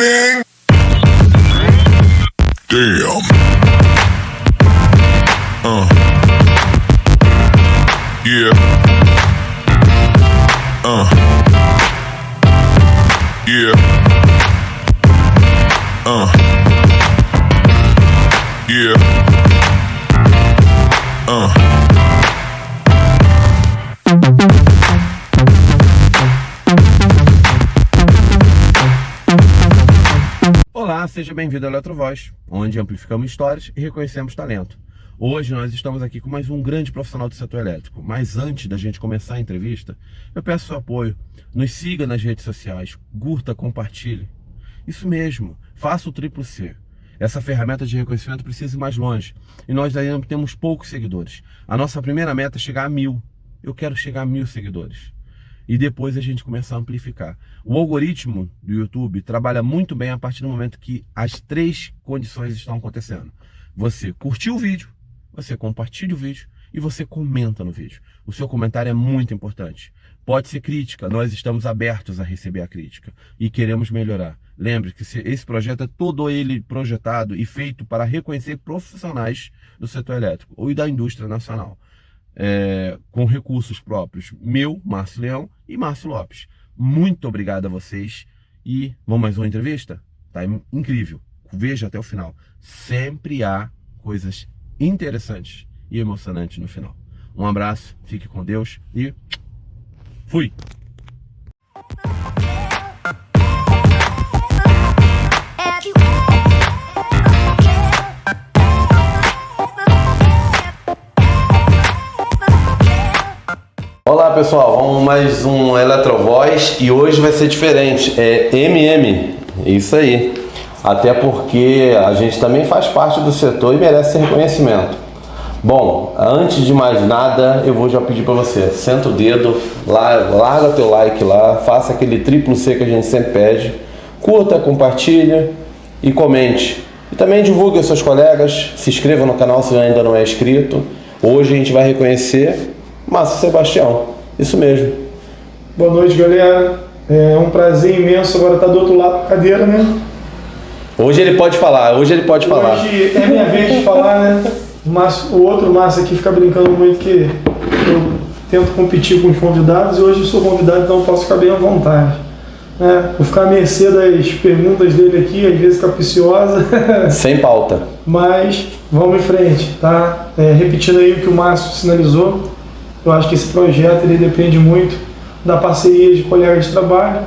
morning. Damn. Yeah. Yeah. Yeah. Olá, seja bem-vindo ao Eletrovoz, onde amplificamos histórias e reconhecemos talento. Hoje nós estamos aqui com mais um grande profissional do setor elétrico, mas antes da gente começar a entrevista, eu peço seu apoio, nos siga nas redes sociais, curta, compartilhe. Isso mesmo, faça o triplo C. Essa ferramenta de reconhecimento precisa ir mais longe, e nós ainda temos poucos seguidores. A nossa primeira meta é chegar a 1000. Eu quero chegar a 1000 seguidores. E depois a gente começar a amplificar. O algoritmo do YouTube trabalha muito bem a partir do momento que as 3 condições estão acontecendo. Você curtiu o vídeo, você compartilha o vídeo e você comenta no vídeo. O seu comentário é muito importante. Pode ser crítica, nós estamos abertos a receber a crítica e queremos melhorar. Lembre que esse projeto é todo ele projetado e feito para reconhecer profissionais do setor elétrico ou da indústria nacional. Com recursos próprios, meu, Márcio Leão e Márcio Lopes. Muito obrigado a vocês e vamos mais uma entrevista? Tá incrível, veja até o final. Sempre há coisas interessantes e emocionantes no final. Um abraço, fique com Deus e fui! Olá pessoal, vamos mais um Eletrovoz e hoje vai ser diferente, é MM, isso aí, até porque a gente também faz parte do setor e merece reconhecimento. Bom, antes de mais nada, eu vou já pedir para você, senta o dedo, larga teu like lá, faça aquele triplo C que a gente sempre pede, curta, compartilha e comente. E também divulgue aos seus colegas, se inscreva no canal se ainda não é inscrito. Hoje a gente vai reconhecer Márcio Sebastião, isso mesmo. Boa noite, galera. É um prazer imenso agora estar do outro lado da cadeira, né? Hoje ele pode falar, Hoje é minha vez de falar, né? O outro Márcio aqui fica brincando muito que eu tento competir com os convidados e hoje eu sou convidado, então eu posso ficar bem à vontade. Vou ficar à mercê das perguntas dele aqui, às vezes capciosa. Sem pauta. Mas vamos em frente, tá? Repetindo aí o que o Márcio sinalizou, eu acho que esse projeto ele depende muito da parceria de colegas de trabalho.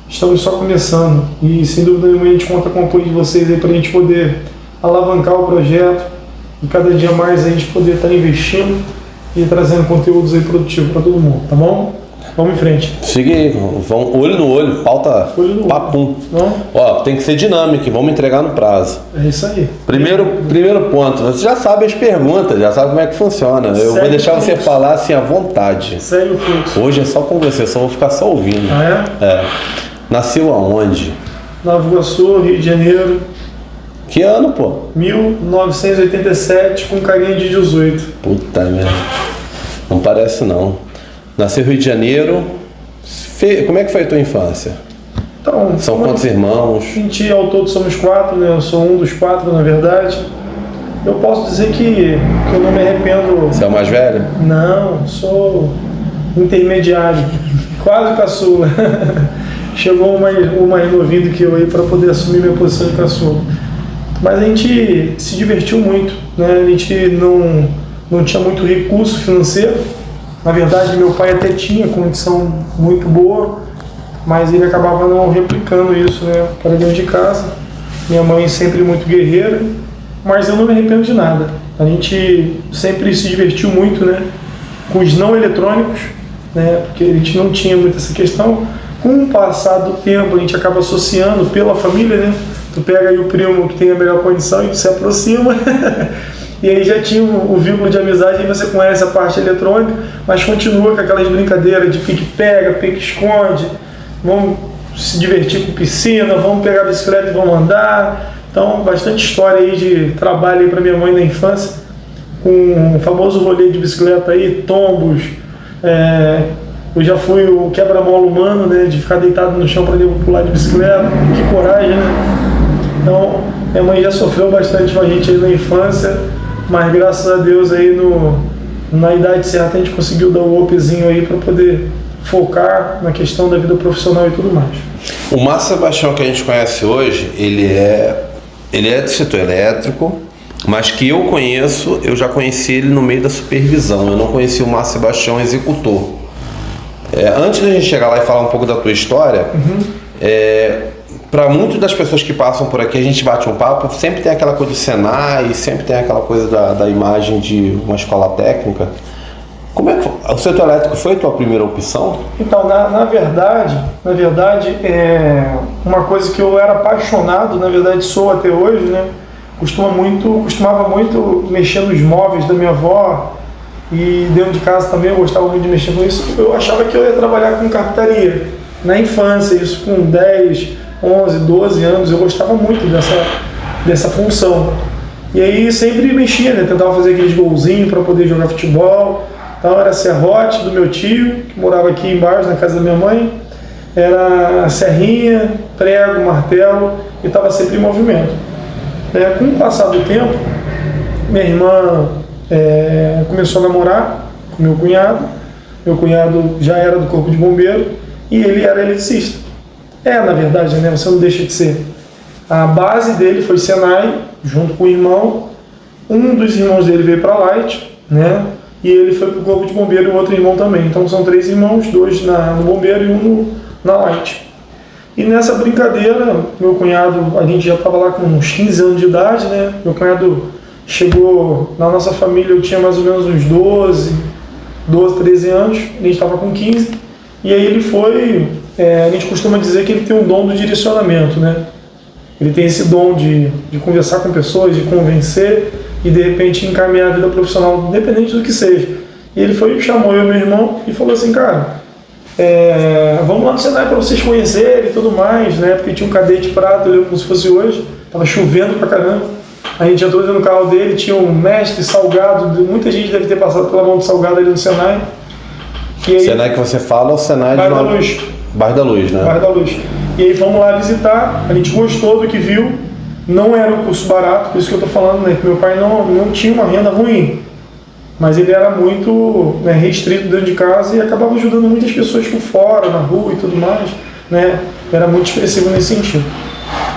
Estamos só começando e sem dúvida nenhuma a gente conta com o apoio de vocês aí para a gente poder alavancar o projeto e cada dia mais a gente poder estar investindo e trazendo conteúdos aí produtivos para todo mundo, tá bom? Vamos em frente. Siga aí, vamos olho no olho, pauta papum. Ó, tem que ser dinâmico, vamos entregar no prazo. É isso aí. Primeiro ponto, você já sabe as perguntas, já sabe como é que funciona. Eu vou deixar você falar assim à vontade. Segue o fluxo. Hoje é só com você, só vou ficar só ouvindo. Ah, é? Nasceu aonde? Nova Iguaçu, Rio de Janeiro. Que ano, pô? 1987, com carinha de 18. Puta merda. Não parece não. Nasceu no Rio de Janeiro. Como é que foi a tua infância? Então, são quantos irmãos? A gente ao todo somos 4, né? Eu sou um dos 4, na verdade. Eu posso dizer que eu não me arrependo. Você é o mais velho? Não, sou intermediário. Quase caçula. Chegou o mais novinho do que eu aí para poder assumir minha posição de caçula. Mas a gente se divertiu muito, né? A gente não tinha muito recurso financeiro. Na verdade, meu pai até tinha condição muito boa, mas ele acabava não replicando isso, né, para dentro de casa. Minha mãe sempre muito guerreira, mas eu não me arrependo de nada. A gente sempre se divertiu muito, né, com os não eletrônicos, né, porque a gente não tinha muito essa questão. Com o passar do tempo, a gente acaba associando pela família, né? Tu pega aí o primo que tem a melhor condição e tu se aproxima. E aí já tinha o vínculo de amizade e você conhece a parte eletrônica, mas continua com aquelas brincadeiras de pique-pega, pique-esconde, vamos se divertir com piscina, vamos pegar a bicicleta e vamos andar. Então, bastante história aí de trabalho aí para minha mãe na infância, com o famoso rolê de bicicleta aí, tombos, Eu já fui o quebra-mola humano, né, de ficar deitado no chão para pular de bicicleta. Que coragem, né? Então, minha mãe já sofreu bastante com a gente aí na infância, mas graças a Deus aí na idade certa a gente conseguiu dar um upzinho aí para poder focar na questão da vida profissional e tudo mais. O Márcio Sebastião que a gente conhece hoje, ele é do setor elétrico, mas que eu conheço, eu já conheci ele no meio da supervisão, eu não conheci o Márcio Sebastião executor. Antes da gente chegar lá e falar um pouco da tua história, para muitas das pessoas que passam por aqui, a gente bate um papo, sempre tem aquela coisa do Senai, sempre tem aquela coisa da imagem de uma escola técnica. Como é que foi? O setor elétrico foi a tua primeira opção? Então, na verdade, é uma coisa que eu era apaixonado, na verdade sou até hoje, né? Costumava muito mexer nos móveis da minha avó e dentro de casa também eu gostava muito de mexer com isso. Eu achava que eu ia trabalhar com carpintaria. Na infância, isso com 10, 11, 12 anos, eu gostava muito dessa função. E aí sempre mexia, né? Tentava fazer aqueles golzinhos para poder jogar futebol. Então era serrote do meu tio, que morava aqui embaixo na casa da minha mãe. Era serrinha, prego, martelo e estava sempre em movimento. Com o passar do tempo, minha irmã começou a namorar com meu cunhado. Meu cunhado já era do corpo de bombeiro e ele era eletricista. Na verdade, né? Você não deixa de ser. A base dele foi Senai, junto com o irmão. Um dos irmãos dele veio para a Light, né? E ele foi para o corpo de bombeiro e o outro irmão também. Então são 3 irmãos, 2 no bombeiro e um na Light. E nessa brincadeira, meu cunhado, a gente já estava lá com uns 15 anos de idade, né? Meu cunhado chegou, na nossa família eu tinha mais ou menos uns 12, 13 anos, a gente estava com 15. E aí ele foi, a gente costuma dizer que ele tem um dom do direcionamento, né? Ele tem esse dom de conversar com pessoas, de convencer e de repente encaminhar a vida profissional, independente do que seja. E ele foi, chamou eu e meu irmão e falou assim, cara, vamos lá no Senai para vocês conhecerem e tudo mais, né? Porque tinha um cadete prata, eu lembro como se fosse hoje, tava chovendo pra caramba. A gente entrou dentro do carro dele, tinha um mestre Salgado, muita gente deve ter passado pela mão do Salgado ali no Senai. E aí, Senai que você fala é o Senai Bairro da Luz. Bairro da Luz, né? Bairro da Luz. E aí fomos lá visitar, a gente gostou do que viu, não era um curso barato, por isso que eu tô falando, né? Que meu pai não tinha uma renda ruim, mas ele era muito, né, restrito dentro de casa e acabava ajudando muitas pessoas por fora, na rua e tudo mais, né? Era muito expressivo nesse sentido.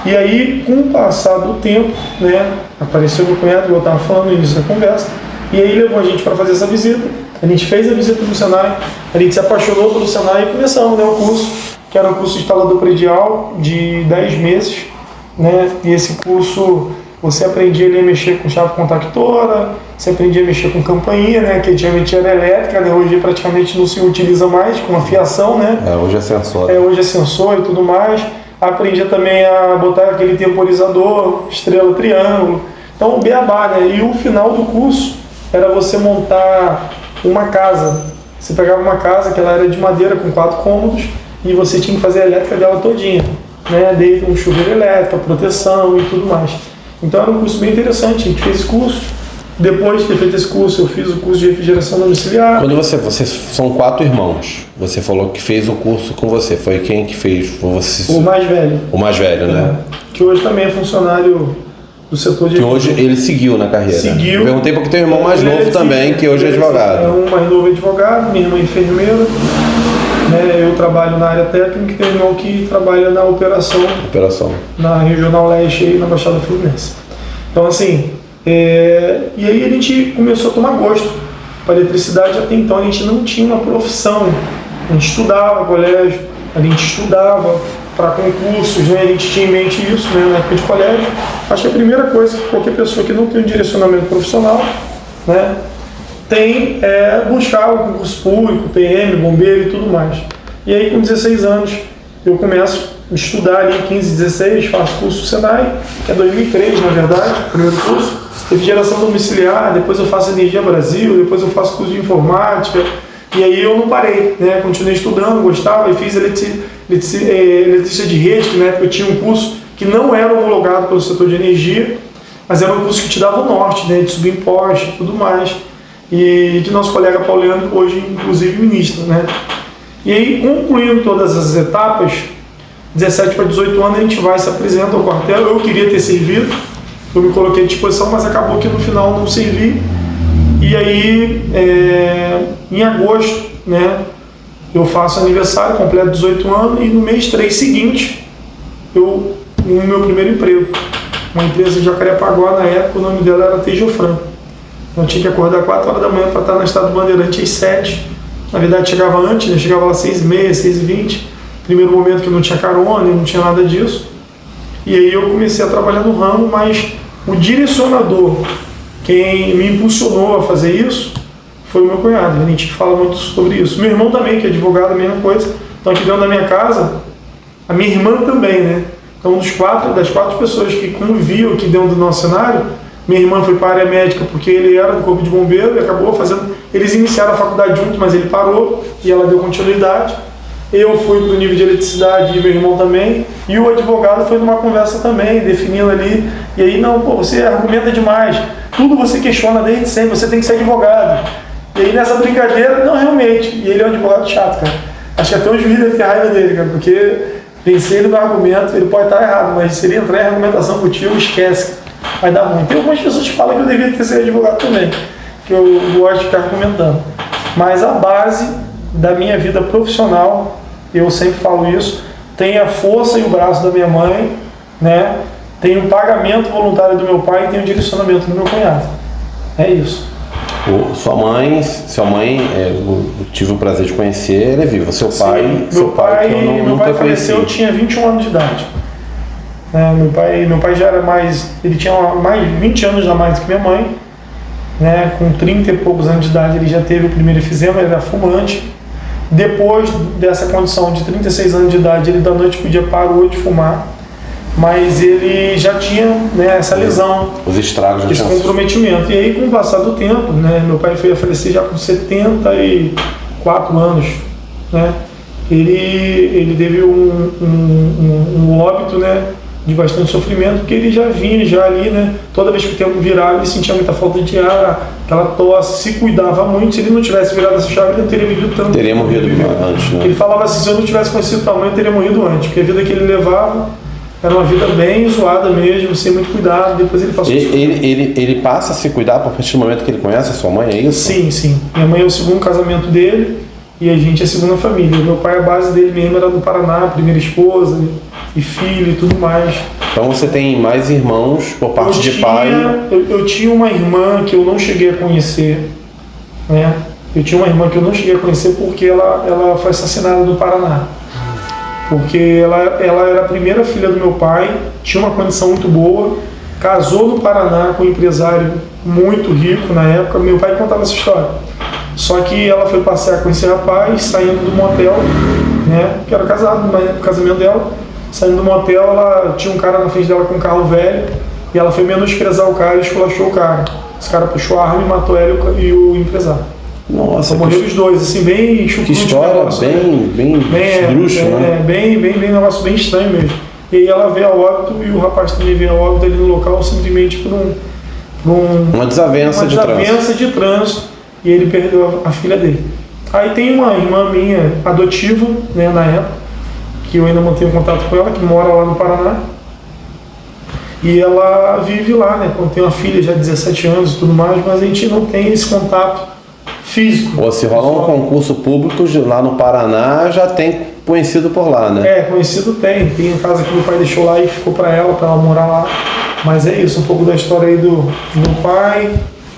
E aí, com o passar do tempo, né, apareceu meu cunhado, que eu estava falando no início da conversa, e aí levou a gente para fazer essa visita. A gente fez a visita no Senai, a gente se apaixonou pelo Senai e começamos, né, o curso, que era um curso de instalador predial de 10 meses, né? E esse curso você aprendia ali a mexer com chave contactora, você aprendia a mexer com campainha, né? Que antigamente era elétrica, né? Hoje praticamente não se utiliza mais, com a fiação, né? Hoje é sensor. Hoje é sensor e tudo mais. Aprendia também a botar aquele temporizador, estrela, triângulo. Então o beabá, né? E o final do curso era você montar uma casa. Você pegava uma casa que ela era de madeira com 4 cômodos e você tinha que fazer a elétrica dela todinha, né? Desde um chuveiro elétrico, proteção e tudo mais. Então era um curso bem interessante, a gente fez esse curso. Depois de ter feito esse curso, eu fiz o curso de refrigeração domiciliar. Quando vocês são 4 irmãos, você falou que fez o curso com você, foi quem que fez? Você... O mais velho. O mais velho, né? Que hoje também é funcionário do setor de... Que hoje ele seguiu na carreira. Seguiu. Eu perguntei porque tem um irmão mais novo também, que hoje é advogado. Um mais novo é advogado, minha irmã é enfermeira. Né, eu trabalho na área técnica e tem um irmão que trabalha na operação na Regional Leste e na Baixada Fluminense. Então assim, e aí a gente começou a tomar gosto para eletricidade. Até então a gente não tinha uma profissão, a gente estudava no colégio, a gente estudava para concursos, né, a gente tinha em mente isso, né, na época de colégio. Acho que a primeira coisa que qualquer pessoa que não tem um direcionamento profissional, né, tem buscar o concurso público, PM, bombeiro e tudo mais. E aí com 16 anos eu começo a estudar ali, 15, 16, faço curso Senai, que é 2003 na verdade, primeiro curso, refrigeração domiciliar, depois eu faço Energia Brasil, depois eu faço curso de informática, e aí eu não parei, né? Continuei estudando, gostava e fiz eletricista de rede, que na época eu tinha um curso que não era homologado pelo setor de energia, mas era um curso que te dava o norte, né? De subir em poste e tudo mais. E de nosso colega Pauliano, hoje inclusive ministro, né? E aí, concluindo todas as etapas, 17 para 18 anos, a gente vai, se apresenta ao quartel. Eu queria ter servido, eu me coloquei à disposição, mas acabou que no final não servi. E aí, em agosto, né, eu faço aniversário, completo 18 anos, e no mês 3 seguinte, no meu primeiro emprego. Uma empresa de Jacarepaguá, na época, o nome dela era Tejofran. Eu tinha que acordar 4 horas da manhã para estar na Estrada do Bandeirante às 7. Na verdade, chegava antes, né? Chegava lá às 6h30, 6h20. Primeiro momento que não tinha carona, não tinha nada disso. E aí eu comecei a trabalhar no ramo, mas o direcionador, quem me impulsionou a fazer isso, foi o meu cunhado. A gente fala muito sobre isso. Meu irmão também, que é advogado, a mesma coisa. Então aqui dentro da minha casa, a minha irmã também, né? Então das quatro pessoas que conviviam aqui dentro do nosso cenário, minha irmã foi para a área médica porque ele era do Corpo de Bombeiro e acabou fazendo... Eles iniciaram a faculdade juntos, mas ele parou e ela deu continuidade. Eu fui para o nível de eletricidade e meu irmão também. E o advogado foi numa conversa também, definindo ali. E aí, não, pô, você argumenta demais. Tudo você questiona desde sempre, você tem que ser advogado. E aí nessa brincadeira, não, realmente. E ele é um advogado chato, cara. Acho que até o juiz deve ter raiva dele, cara, porque vencer ele no argumento, ele pode estar errado, mas se ele entrar em argumentação contigo, esquece. Vai dar ruim. Tem algumas pessoas que falam que eu devia ter sido advogado também, que eu gosto de ficar argumentando. Mas a base da minha vida profissional, eu sempre falo isso, tem a força e o braço da minha mãe, né? Tem o pagamento voluntário do meu pai e tem o direcionamento do meu cunhado. É isso. Sua mãe, eu tive o prazer de conhecer, ela é viva. Seu pai, meu pai faleceu, eu tinha 21 anos de idade. Meu pai já era mais, ele tinha mais 20 anos a mais que minha mãe, né? Com 30 e poucos anos de idade ele já teve o primeiro efizema, ele era fumante. Depois dessa condição de 36 anos de idade, ele da noite pro dia parou de fumar, mas ele já tinha, né, essa lesão, os estragos, esse comprometimento. E aí, com o passar do tempo, né, meu pai foi a falecer já com 74 anos, né, ele teve um óbito, né, de bastante sofrimento, porque ele já vinha já ali, né, toda vez que o tempo virava, ele sentia muita falta de ar, aquela tosse, se cuidava muito. Se ele não tivesse virado essa chave, ele não teria vivido tanto. Teria morrido antes, né? Ele falava assim, se eu não tivesse conhecido tua mãe, eu teria morrido antes, porque a vida que ele levava era uma vida bem zoada mesmo, sem muito cuidado. Depois ele passou ele passa a se cuidar a partir do momento que ele conhece a sua mãe, é isso? Sim. Minha mãe é o segundo casamento dele e a gente é a segunda família. Meu pai, a base dele mesmo era no Paraná, primeira esposa e filho e tudo mais. Então você tem mais irmãos por parte de pai? Eu tinha uma irmã que eu não cheguei a conhecer, né? Eu tinha uma irmã que eu não cheguei a conhecer porque ela foi assassinada no Paraná. Porque ela era a primeira filha do meu pai, tinha uma condição muito boa, casou no Paraná com um empresário muito rico na época. Meu pai contava essa história. Só que ela foi passear com esse rapaz, saindo do motel, né? Que era casado no casamento dela. Saindo do motel, ela tinha um cara na frente dela com um carro velho e ela foi menosprezar o cara e esculachou o cara. Esse cara puxou a arma e matou ela e o empresário. Nossa, morreram os dois, assim, bem chucrute. Que história, negócio, bem esdrúxula, né? Bem um negócio bem estranho mesmo. E aí ela veio a óbito e o rapaz também veio a óbito ali no local simplesmente por uma desavença de trânsito. E ele perdeu a filha dele. Aí tem uma irmã minha adotiva, né, na época, que eu ainda mantenho contato com ela, que mora lá no Paraná. E ela vive lá, né? Tem uma filha já de 17 anos e tudo mais, mas a gente não tem esse contato físico. Ou se rola um concurso público lá no Paraná, já tem conhecido por lá, né? Conhecido tem. Tem casa que meu pai deixou lá e ficou para ela morar lá. Mas é isso, um pouco da história aí do meu pai,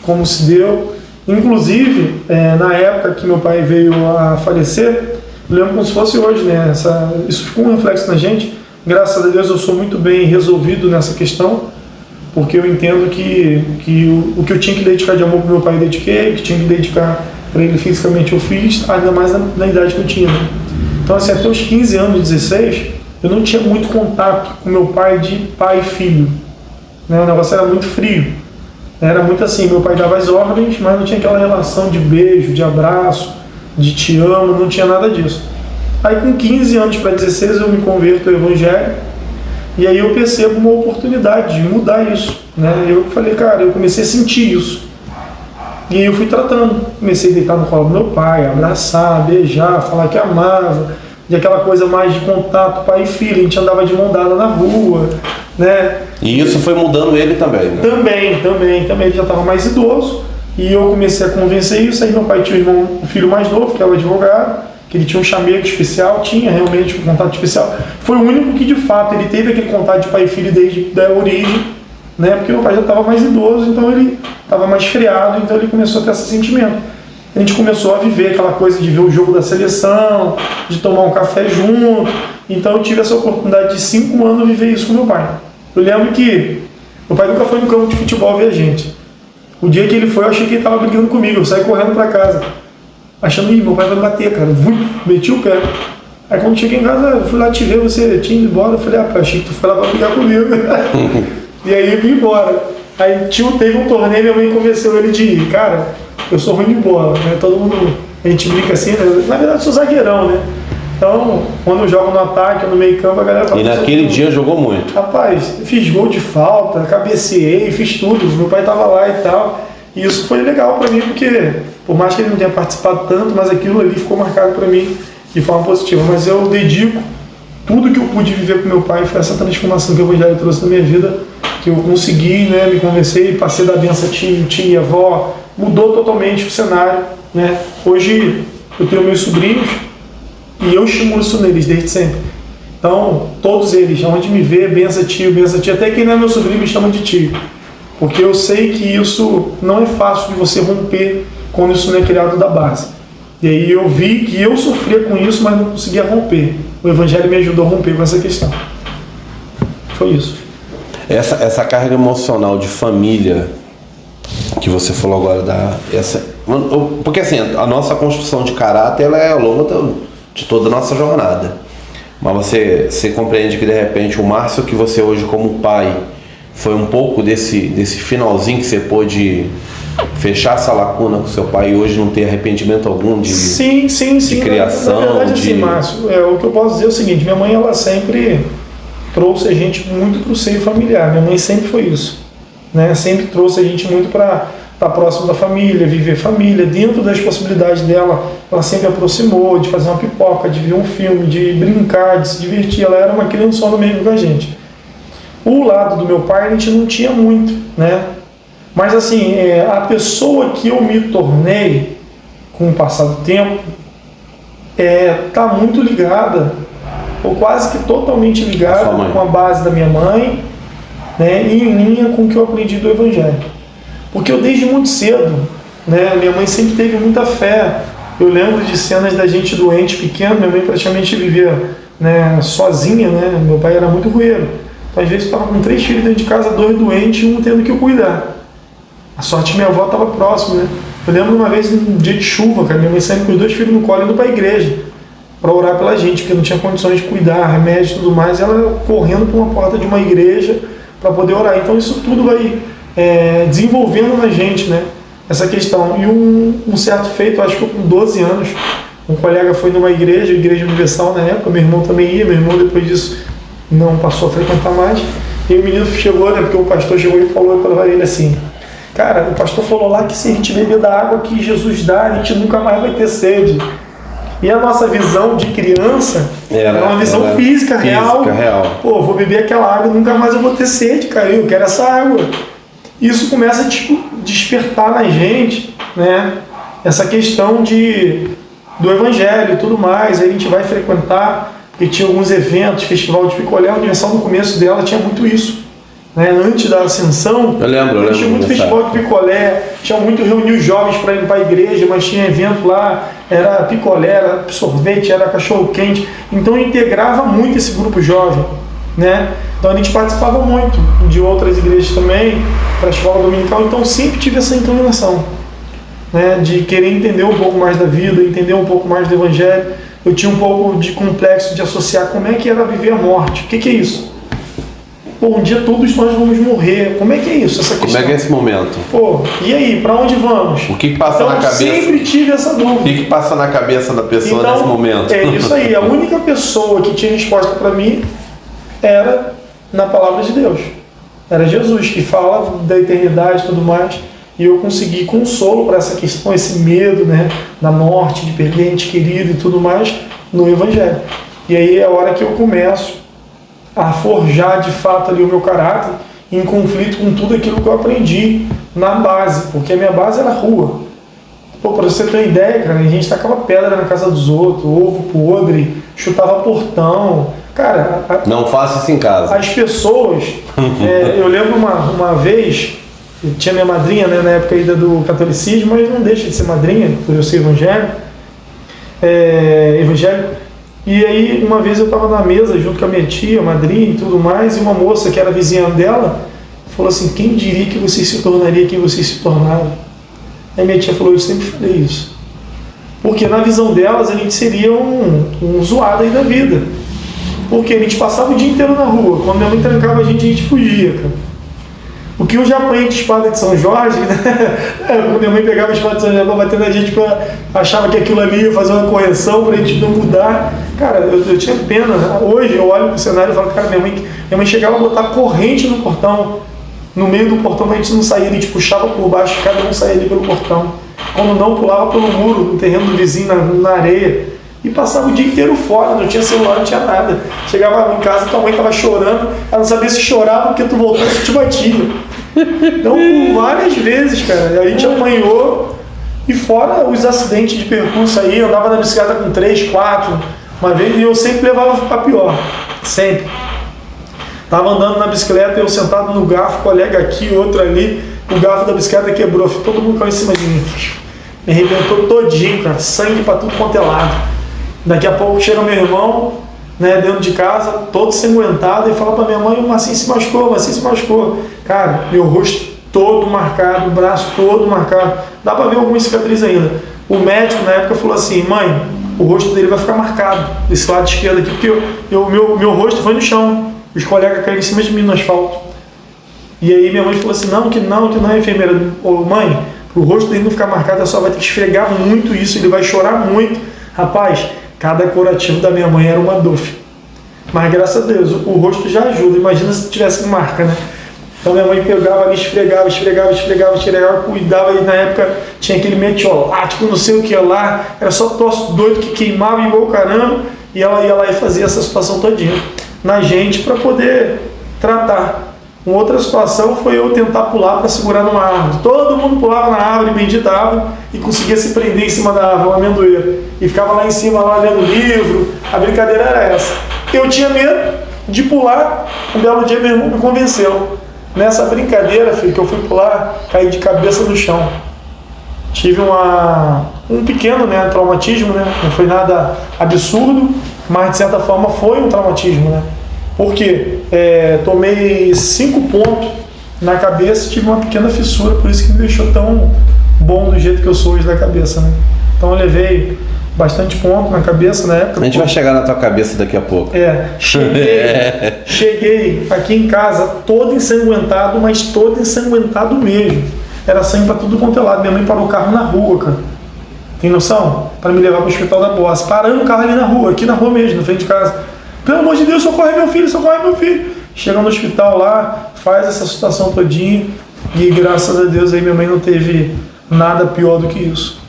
como se deu. Inclusive, na época que meu pai veio a falecer, eu lembro como se fosse hoje, né? Isso ficou um reflexo na gente. Graças a Deus eu sou muito bem resolvido nessa questão, porque eu entendo que o que eu tinha que dedicar de amor para meu pai eu dediquei, o que tinha que dedicar para ele fisicamente eu fiz, ainda mais na idade que eu tinha, né? Então, assim, até os 15 anos, 16, eu não tinha muito contato com meu pai de pai e filho, né? O negócio era muito frio. Era muito assim, meu pai dava as ordens, mas não tinha aquela relação de beijo, de abraço, de te amo, não tinha nada disso. Aí com 15 anos para 16 eu me converto ao Evangelho e aí eu percebo uma oportunidade de mudar isso, né? Eu falei, cara, eu comecei a sentir isso. E aí eu fui tratando, comecei a deitar no colo do meu pai, abraçar, beijar, falar que amava, e aquela coisa mais de contato pai e filho, a gente andava de mão dada na rua, né? E isso foi mudando ele também, né? Também, ele já estava mais idoso, e eu comecei a convencer isso. Aí meu pai tinha um filho mais novo, que era advogado, que ele tinha um chamego especial, tinha realmente um contato especial. Foi o único que de fato ele teve aquele contato de pai e filho desde a origem, né? Porque meu pai já estava mais idoso, então ele estava mais friado, então ele começou a ter esse sentimento. A gente começou a viver aquela coisa de ver o jogo da seleção, de tomar um café junto. Então eu tive essa oportunidade de 5 anos viver isso com meu pai. Eu lembro que meu pai nunca foi no campo de futebol ver a gente. O dia que ele foi, eu achei que ele estava brigando comigo, eu saí correndo para casa, achando, meu pai vai me bater, cara. Meti o pé. Aí quando cheguei em casa, eu fui lá te ver, você tinha ido embora. Eu falei, pai, achei que tu foi lá para brigar comigo. E aí eu vim embora. Aí teve um torneio, minha mãe convenceu ele de ir. Cara, eu sou ruim de bola, né? Todo mundo, a gente brinca assim, né? Na verdade eu sou zagueirão, né? Então, quando eu jogo no ataque, no meio campo, a galera fala... E naquele dia jogou muito. Rapaz, fiz gol de falta, cabeceei, fiz tudo. Meu pai tava lá e tal. E isso foi legal pra mim, porque por mais que ele não tenha participado tanto, mas aquilo ali ficou marcado pra mim de forma positiva. Mas eu dedico tudo que eu pude viver com meu pai, foi essa transformação que o Evangelho trouxe na minha vida, que eu consegui, né, me convencer, passei da benção tio, tia, avó, mudou totalmente o cenário, né? Hoje eu tenho meus sobrinhos e eu estimulo isso neles desde sempre. Então, todos eles, onde me vê, benção tio, até quem não é meu sobrinho me chama de tio. Porque eu sei que isso não é fácil de você romper quando isso não é criado da base. E aí eu vi que eu sofria com isso, mas não conseguia romper. O Evangelho me ajudou a romper com essa questão. Foi isso. Essa carga emocional de família que você falou agora, porque assim, a nossa construção de caráter ela é ao longo de toda a nossa jornada. Mas você compreende que de repente o Márcio que você hoje como pai foi um pouco desse finalzinho que você pôde fechar essa lacuna com seu pai e hoje não ter arrependimento algum de criação? Na verdade, assim, Márcio, o que eu posso dizer é o seguinte: minha mãe ela sempre trouxe a gente muito para o seio familiar. Minha mãe sempre foi isso, né? Sempre trouxe a gente muito para estar próximo da família, viver família. Dentro das possibilidades dela, ela sempre aproximou de fazer uma pipoca, de ver um filme, de brincar, de se divertir. Ela era uma criança no meio com a gente. O lado do meu pai a gente não tinha muito, né? Mas assim, a pessoa que eu me tornei com o passar do tempo está muito ligada, ou quase que totalmente ligada com a base da minha mãe, né? E em linha com o que eu aprendi do Evangelho. Porque eu desde muito cedo, né? Minha mãe sempre teve muita fé. Eu lembro de cenas da gente doente, pequeno, minha mãe praticamente vivia, né, sozinha, né? Meu pai era muito rueiro. Então, às vezes, eu estava com 3 filhos dentro de casa, 2 doentes e um tendo que eu cuidar. A sorte minha avó estava próxima, né? Eu lembro uma vez, num dia de chuva, cara, minha mãe saindo com os 2 filhos no colo indo para a igreja para orar pela gente, porque não tinha condições de cuidar, remédio e tudo mais, e ela correndo para uma porta de uma igreja para poder orar. Então, isso tudo vai desenvolvendo na gente, né? Essa questão. E um certo feito, acho que com 12 anos, um colega foi numa igreja, Igreja Universal na época, meu irmão também ia, meu irmão depois disso não passou a frequentar mais, e o menino chegou, né, porque o pastor chegou e falou para ele assim: cara, o pastor falou lá que se a gente beber da água que Jesus dá, a gente nunca mais vai ter sede. E a nossa visão de criança era uma visão física real. Pô, vou beber aquela água e nunca mais eu vou ter sede, cara, eu quero essa água. Isso começa a despertar na gente, né, essa questão do Evangelho e tudo mais. Aí a gente vai frequentar, porque tinha alguns eventos, festival de picolé, a Universal no começo dela tinha muito isso, né? Antes da ascensão, eu lembro tinha muito festival de picolé, tinha muito reunir os jovens para ir para a igreja, mas tinha evento lá, era picolé, era sorvete, era cachorro quente, então integrava muito esse grupo jovem, né? Então a gente participava muito de outras igrejas também, para a escola dominical, então sempre tive essa inclinação, né, de querer entender um pouco mais da vida, entender um pouco mais do Evangelho. Eu tinha um pouco de complexo de associar como é que era viver a morte. O que é isso? Pô, um dia todos nós vamos morrer. Como é que é isso? Essa questão? Como é que é esse momento? Pô, e aí? Para onde vamos? O que passa na cabeça? Eu sempre tive essa dúvida. O que passa na cabeça da pessoa nesse momento? É isso aí. A única pessoa que tinha resposta para mim era na palavra de Deus. Era Jesus, que fala da eternidade e tudo mais. E eu consegui consolo para essa questão, esse medo, né, da morte, de perder ente querido e tudo mais, no Evangelho. E aí é a hora que eu começo a forjar de fato ali o meu caráter, em conflito com tudo aquilo que eu aprendi na base, porque a minha base era a rua. Pô, pra você ter uma ideia, cara, a gente tacava pedra na casa dos outros, ovo podre, chutava portão. Cara, Não faça isso em casa. as pessoas, eu lembro uma vez, eu tinha minha madrinha, né, na época ainda do catolicismo, mas não deixa de ser madrinha, por eu ser evangélico, e aí uma vez eu estava na mesa junto com a minha tia, madrinha e tudo mais, e uma moça que era vizinha dela, falou assim, quem diria que você se tornaria quem você se tornava? Aí minha tia falou, eu sempre falei isso. Porque na visão delas a gente seria um zoado aí da vida. Porque a gente passava o dia inteiro na rua. Quando minha mãe trancava a gente fugia, cara. O que eu já apanhei de espada de São Jorge, né? Quando minha mãe pegava a espada de São Jorge pra bater na gente, achava que aquilo ali ia fazer uma correção pra gente não mudar. Cara, eu tinha pena. Hoje eu olho pro cenário e falo, cara, minha mãe chegava a botar corrente no portão. No meio do portão a gente não saía, a gente puxava por baixo, cada um saía ali pelo portão. Quando não, pulava pelo muro, no terreno do vizinho, na areia. E passava o dia inteiro fora, não tinha celular, não tinha nada. Chegava em casa, tua mãe estava chorando, ela não sabia se chorava porque tu voltou e te batia. Então, várias vezes, cara, a gente apanhou. E fora os acidentes de percurso aí, eu andava na bicicleta com 3, 4, uma vez, e eu sempre levava para pior. Sempre. Tava andando na bicicleta, eu sentado no garfo, colega aqui, outro ali, o garfo da bicicleta quebrou, todo mundo caiu em cima de mim. Me arrebentou todinho, cara, sangue pra tudo quanto é lado. Daqui a pouco chega meu irmão, né, dentro de casa, todo sanguentado, e fala pra minha mãe, o Marcinho se machucou. Cara, meu rosto todo marcado, o braço todo marcado, dá pra ver algumas cicatrizes ainda. O médico na época falou assim, mãe, o rosto dele vai ficar marcado, desse lado esquerdo aqui, porque meu rosto foi no chão. Os colegas caíram em cima de mim no asfalto. E aí minha mãe falou assim, não, que não, enfermeira. Ô, mãe, pro rosto dele não ficar marcado, ela só vai ter que esfregar muito isso, ele vai chorar muito. Rapaz, cada curativo da minha mãe era uma dor. Mas graças a Deus, o rosto já ajuda. Imagina se tivesse marca, né? Então minha mãe pegava ali, esfregava, cuidava, e na época tinha aquele metiolate, não sei o que lá, era só troço doido que queimava igual caramba, e ela ia lá e fazia essa situação todinha na gente para poder tratar. Uma outra situação foi eu tentar pular para segurar numa árvore. Todo mundo pulava na árvore, bendita árvore, e conseguia se prender em cima da árvore, uma amendoeira. E ficava lá em cima, lá lendo livro. A brincadeira era essa. Eu tinha medo de pular. Um belo dia meu irmão me convenceu. Nessa brincadeira, filho, que eu fui pular, caí de cabeça no chão. Tive um pequeno, né, traumatismo, né? Não foi nada absurdo, mas de certa forma foi um traumatismo, né? Porque tomei 5 pontos na cabeça e tive uma pequena fissura, por isso que me deixou tão bom do jeito que eu sou hoje da cabeça, né? Então eu levei bastante ponto na cabeça na época. A gente vai chegar na tua cabeça daqui a pouco. Cheguei aqui em casa todo ensanguentado, mas todo ensanguentado mesmo. Era sangue pra tudo quanto é lado. Minha mãe parou o carro na rua, cara. Tem noção? Para me levar para o hospital da Bossa. Parando o carro ali na rua, aqui na rua mesmo, na frente de casa. Pelo amor de Deus, socorre meu filho. Chega no hospital lá, faz essa situação todinha. E graças a Deus aí minha mãe não teve nada pior do que isso.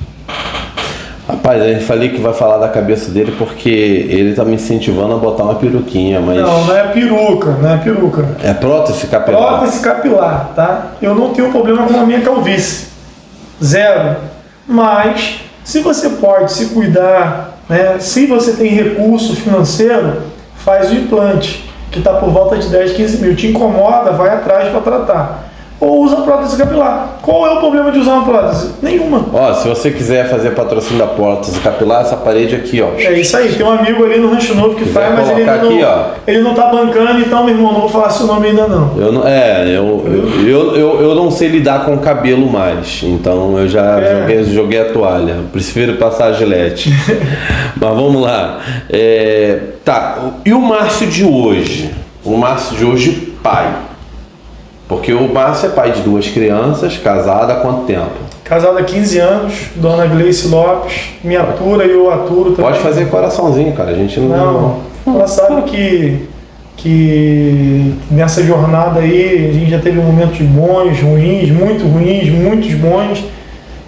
Rapaz, a gente falei que vai falar da cabeça dele porque ele tá me incentivando a botar uma peruquinha, mas... Não é peruca. É prótese capilar. Prótese capilar, tá? Eu não tenho problema com a minha calvície. 0. Mas, se você pode se cuidar, né? Se você tem recurso financeiro, faz o implante, que está por volta de 10, 15 mil. Te incomoda, vai atrás para tratar. Ou usa prótese capilar. Qual é o problema de usar uma prótese? Nenhuma. Ó, se você quiser fazer patrocínio da prótese capilar, essa parede aqui, ó. É isso aí. Tem um amigo ali no Rancho Novo que faz, mas ele não tá bancando, então, meu irmão, não vou falar seu nome ainda não. Eu não sei lidar com cabelo mais, então eu já joguei a toalha. Prefiro passar a gilete. Mas vamos lá. Tá, e o Márcio de hoje? O Márcio de hoje, pai. Porque o Márcio é pai de 2 crianças, casado há quanto tempo? Casado há 15 anos, dona Gleice Lopes, me atura e eu aturo também. Pode fazer coraçãozinho, cara, a gente não... Ela sabe que que nessa jornada aí a gente já teve momentos bons, ruins, muitos bons,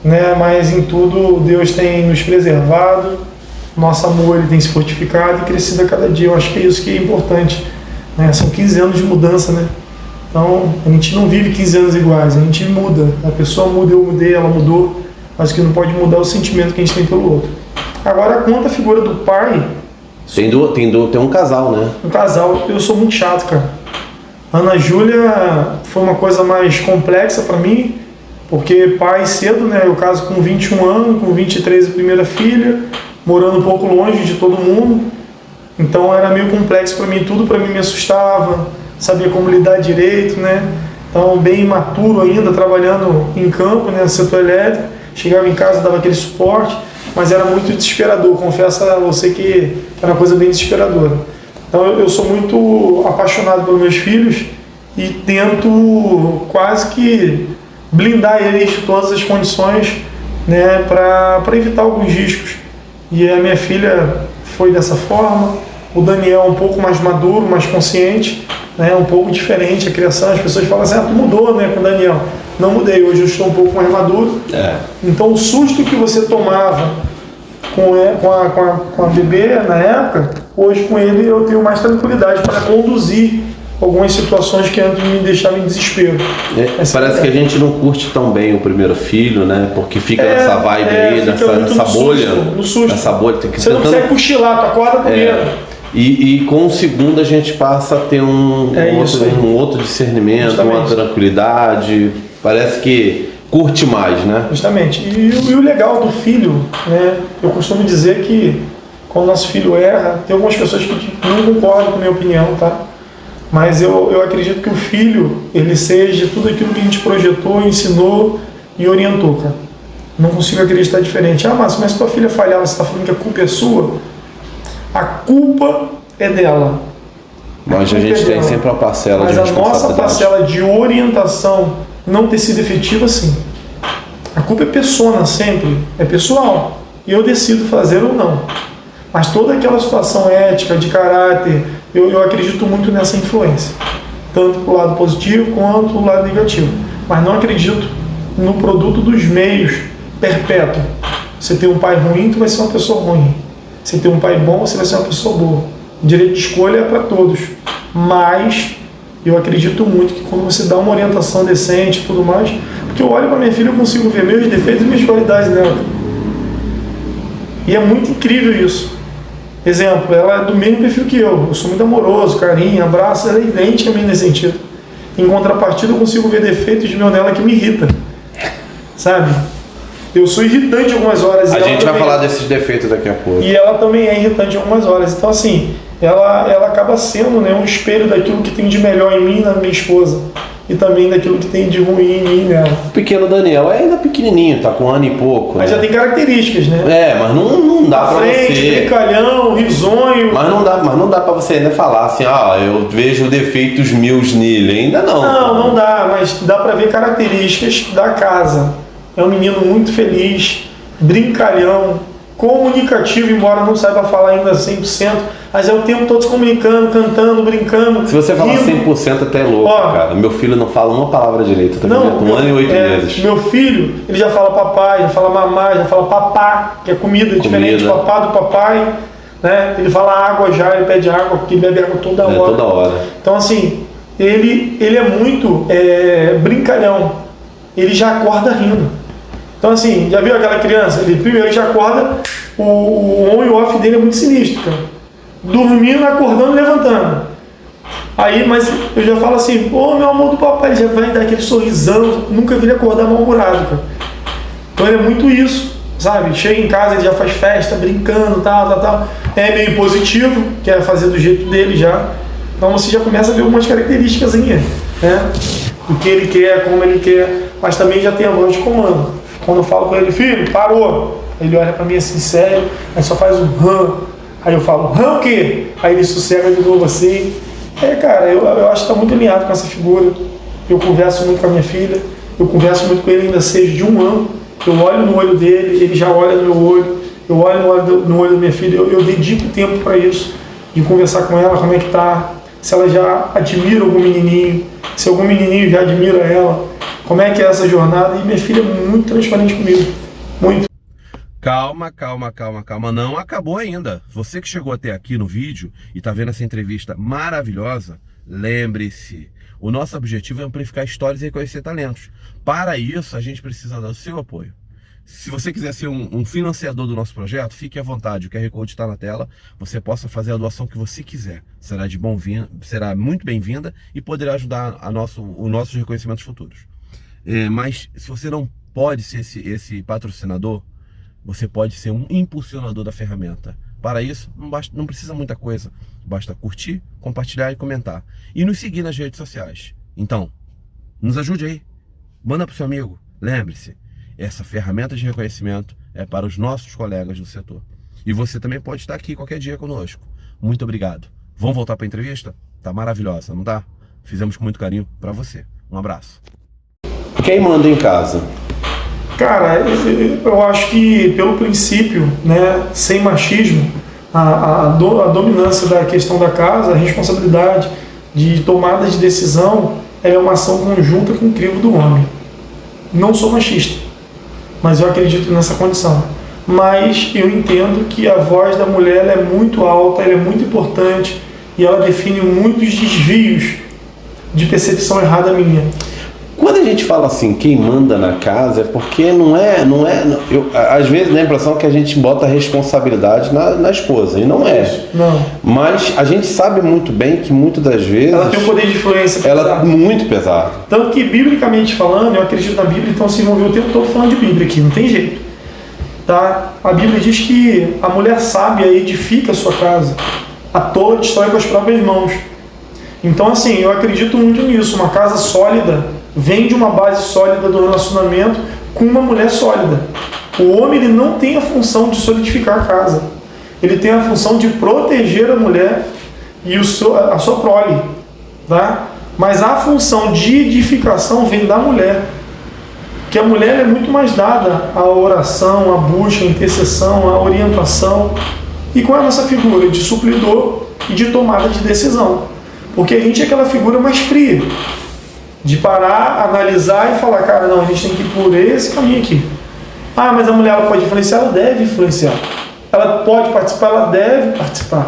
né? Mas em tudo Deus tem nos preservado, nosso amor ele tem se fortificado e crescido a cada dia. Eu acho que é isso que é importante, né? São 15 anos de mudança, né? Então a gente não vive 15 anos iguais, a gente muda, a pessoa muda, eu mudei, ela mudou, mas o que não pode mudar é o sentimento que a gente tem pelo outro. Agora, quanto à figura do pai... Tem um casal, né? Um casal, eu sou muito chato, cara. Ana Júlia foi uma coisa mais complexa pra mim, porque pai cedo, né? Eu caso com 21 anos, com 23 a primeira filha, morando um pouco longe de todo mundo. Então era meio complexo pra mim, tudo pra mim me assustava, sabia como lidar direito, né? Então bem imaturo ainda, trabalhando em campo, né? No setor elétrico. Chegava em casa, dava aquele suporte, mas era muito desesperador, confesso a você que era uma coisa bem desesperadora. Então eu sou muito apaixonado pelos meus filhos e tento quase que blindar eles de todas as condições, né, para evitar alguns riscos. E a minha filha foi dessa forma, o Daniel um pouco mais maduro, mais consciente, né, um pouco diferente a criação. As pessoas falam assim, tu mudou, né, com o Daniel. Não mudei, hoje eu estou um pouco mais maduro. Então o susto que você tomava com a bebê na época, hoje com ele eu tenho mais tranquilidade para conduzir algumas situações que antes me deixavam em desespero. Parece que a gente não curte tão bem o primeiro filho, né? Porque fica nessa vibe aí, nessa bolha. No susto. Nessa bolha, tem que você não consegue cochilar, tu acorda primeiro. E com o segundo a gente passa a ter um outro discernimento, Justamente. uma tranquilidade. Parece que curte mais, né? Justamente. E o legal do filho, né? Eu costumo dizer que quando nosso filho erra, tem algumas pessoas que não concordam com a minha opinião, tá? Mas eu acredito que o filho, ele seja tudo aquilo que a gente projetou, ensinou e orientou, cara. Não consigo acreditar diferente. Mas se tua filha falhar, você está falando que a culpa é sua? A culpa é dela. Mas a gente tem sempre uma parcela de responsabilidade. Mas a nossa parcela de orientação não ter sido efetiva, sim. A culpa é persona sempre, é pessoal. E eu decido fazer ou não. Mas toda aquela situação ética, de caráter, eu acredito muito nessa influência. Tanto para o lado positivo quanto para o lado negativo. Mas não acredito no produto dos meios perpétuo. Você tem um pai ruim, tu vai ser uma pessoa ruim. Você tem um pai bom, você vai ser uma pessoa boa. O direito de escolha é para todos. Mas eu acredito muito que quando você dá uma orientação decente e tudo mais, porque eu olho para minha filha e eu consigo ver meus defeitos e minhas qualidades nela. E é muito incrível isso. Exemplo, ela é do mesmo perfil que eu sou muito amoroso, carinho, abraço, ela é idêntica a mim nesse sentido. Em contrapartida, eu consigo ver defeitos de meu nela que me irritam, sabe? Eu sou irritante algumas horas. A gente vai falar desses defeitos daqui a pouco. E ela também é irritante algumas horas. Então, assim, ela acaba sendo, né, um espelho daquilo que tem de melhor em mim e na minha esposa. E também daquilo que tem de ruim em mim e nela. O pequeno Daniel é ainda pequenininho, tá com 1 ano e pouco. Mas né? já tem características, né? Mas não dá pra frente, você... brincalhão, risonho. Mas não dá pra você ainda falar assim, eu vejo defeitos meus nele. Ainda não. Não dá, mas dá pra ver características da casa. É um menino muito feliz, brincalhão, comunicativo, embora não saiba falar ainda 100%, mas é o tempo todo se comunicando, cantando, brincando. Se você falar 100% até é louco, cara. Meu filho não fala uma palavra direito, tá vendo? Com 1 ano e 8 meses. Meu filho, ele já fala papai, já fala mamá, já fala papá, que é comida diferente, papá do papai, né? Ele fala água já, ele pede água, porque ele bebe água toda hora. Toda hora. Então assim, ele é muito brincalhão, ele já acorda rindo. Então assim, já viu aquela criança? Ele primeiro já acorda, o on e off dele é muito sinistro, cara. Dormindo, acordando e levantando. Aí, mas eu já falo assim, meu amor do papai, ele já vai dar aquele sorrisão, nunca vi ele acordar mal-humorado, cara. Então ele é muito isso, sabe? Chega em casa, ele já faz festa, brincando, tal. É meio positivo, quer fazer do jeito dele já. Então você já começa a ver algumas características, né? Do que ele quer, como ele quer, mas também já tem a voz de comando. Quando eu falo com ele, filho, parou. Ele olha pra mim assim, sério, aí só faz um rã. Aí eu falo, rã o quê? Aí ele sossega de novo assim. Cara, eu acho que tá muito alinhado com essa figura. Eu converso muito com a minha filha, eu converso muito com ele ainda seja de 1 ano. Eu olho no olho dele, ele já olha no meu olho. Eu olho no olho da minha filha, eu dedico tempo para isso. De conversar com ela, como é que tá. se ela já admira algum menininho, se algum menininho já admira ela, como é que é essa jornada. E minha filha é muito transparente comigo, muito. Calma, não acabou ainda. Você que chegou até aqui no vídeo e está vendo essa entrevista maravilhosa, lembre-se, o nosso objetivo é amplificar histórias e reconhecer talentos. Para isso, a gente precisa do seu apoio. Se você quiser ser um financiador do nosso projeto, fique à vontade, o QR Code está na tela, você possa fazer a doação que você quiser. Será muito bem-vinda e poderá ajudar os nossos reconhecimentos futuros. Mas se você não pode ser esse patrocinador, você pode ser um impulsionador da ferramenta. Para isso, não precisa muita coisa. Basta curtir, compartilhar e comentar. E nos seguir nas redes sociais. Então, nos ajude aí. Manda para o seu amigo. Lembre-se, essa ferramenta de reconhecimento é para os nossos colegas do setor. E você também pode estar aqui qualquer dia conosco. Muito obrigado. Vamos voltar para a entrevista? Tá maravilhosa, não tá? Fizemos com muito carinho para você. Um abraço. Quem manda em casa? Cara, eu acho que pelo princípio, né, sem machismo, a dominância da questão da casa, a responsabilidade de tomada de decisão, é uma ação conjunta com o crivo do homem. Não sou machista, mas eu acredito nessa condição. Mas eu entendo que a voz da mulher ela é muito alta, ela é muito importante e ela define muitos desvios de percepção errada minha. Quando a gente fala assim, quem manda na casa, é porque às vezes dá a impressão que a gente bota a responsabilidade na esposa, e não é. Não. Mas a gente sabe muito bem que muitas das vezes... Ela tem um poder de influência pesado. Ela é muito pesado. Tanto que, biblicamente falando, eu acredito na Bíblia, então vocês vão ver o tempo todo falando de Bíblia aqui, não tem jeito. Tá? A Bíblia diz que a mulher sábia edifica a sua casa, a tola destrói com as próprias mãos. Então, assim, eu acredito muito nisso. Uma casa sólida vem de uma base sólida do relacionamento com uma mulher sólida. O homem ele não tem a função de solidificar a casa. Ele tem a função de proteger a mulher e a sua prole. Tá? Mas a função de edificação vem da mulher. Porque a mulher é muito mais dada à oração, à busca, à intercessão, à orientação. E qual é a nossa figura? De suplidor e de tomada de decisão. Porque a gente é aquela figura mais fria. De parar, analisar e falar, cara, não, a gente tem que ir por esse caminho aqui. Ah, mas a mulher ela pode influenciar? Ela deve influenciar. Ela pode participar? Ela deve participar.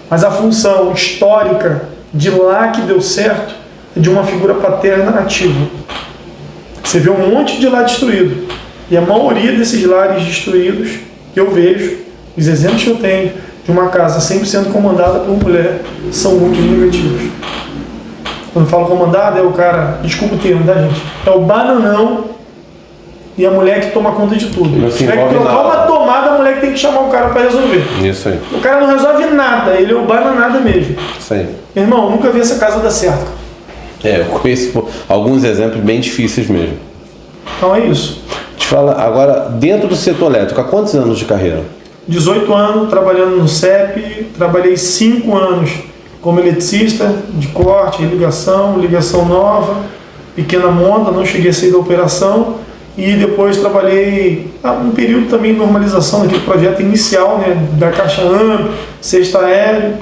Mas a função histórica de lá que deu certo é de uma figura paterna ativa. Você vê um monte de lar destruído. E a maioria desses lares destruídos que eu vejo, os exemplos que eu tenho de uma casa 100% comandada por mulher, são muito negativos. Quando eu falo comandado, é o cara, desculpa o termo, tá, gente? É o bananão e a mulher que toma conta de tudo. Não se Se tiver que trocar uma tomada, a mulher que tem que chamar o cara para resolver. Isso aí. O cara não resolve nada, ele é o bananada mesmo. Isso aí. Meu irmão, nunca vi essa casa dar certo. Eu conheço alguns exemplos bem difíceis mesmo. Então é isso. Te fala, agora, dentro do setor elétrico, há quantos anos de carreira? 18 anos trabalhando no CEP, trabalhei 5 anos como eletricista de corte, ligação nova, pequena monta, não cheguei a sair da operação e depois trabalhei um período também de normalização daquele projeto inicial, né, da caixa AMP, cesta aéreo,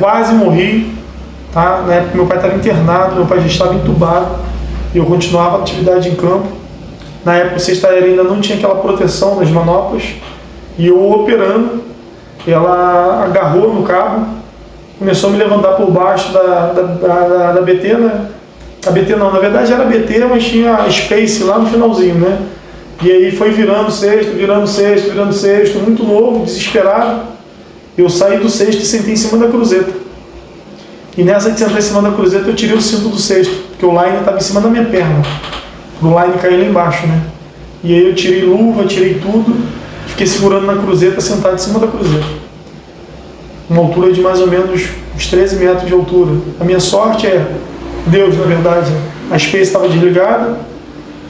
quase morri, tá? Na época meu pai estava internado, meu pai já estava entubado e eu continuava a atividade em campo. Na época o cesta aéreo ainda não tinha aquela proteção das manoplas e eu operando, ela agarrou no cabo, começou a me levantar por baixo da BT, né? A BT não, na verdade era BT, mas tinha a Space lá no finalzinho, né? E aí foi virando cesto, muito novo, desesperado. Eu saí do cesto e sentei em cima da cruzeta. E nessa de sentar em cima da cruzeta eu tirei o cinto do cesto, porque o line estava em cima da minha perna. O line caiu lá embaixo, né? E aí eu tirei luva, tirei tudo, fiquei segurando na cruzeta, sentado em cima da cruzeta. Uma altura de mais ou menos uns 13 metros de altura. A minha sorte é, Deus, na verdade, a Space estava desligada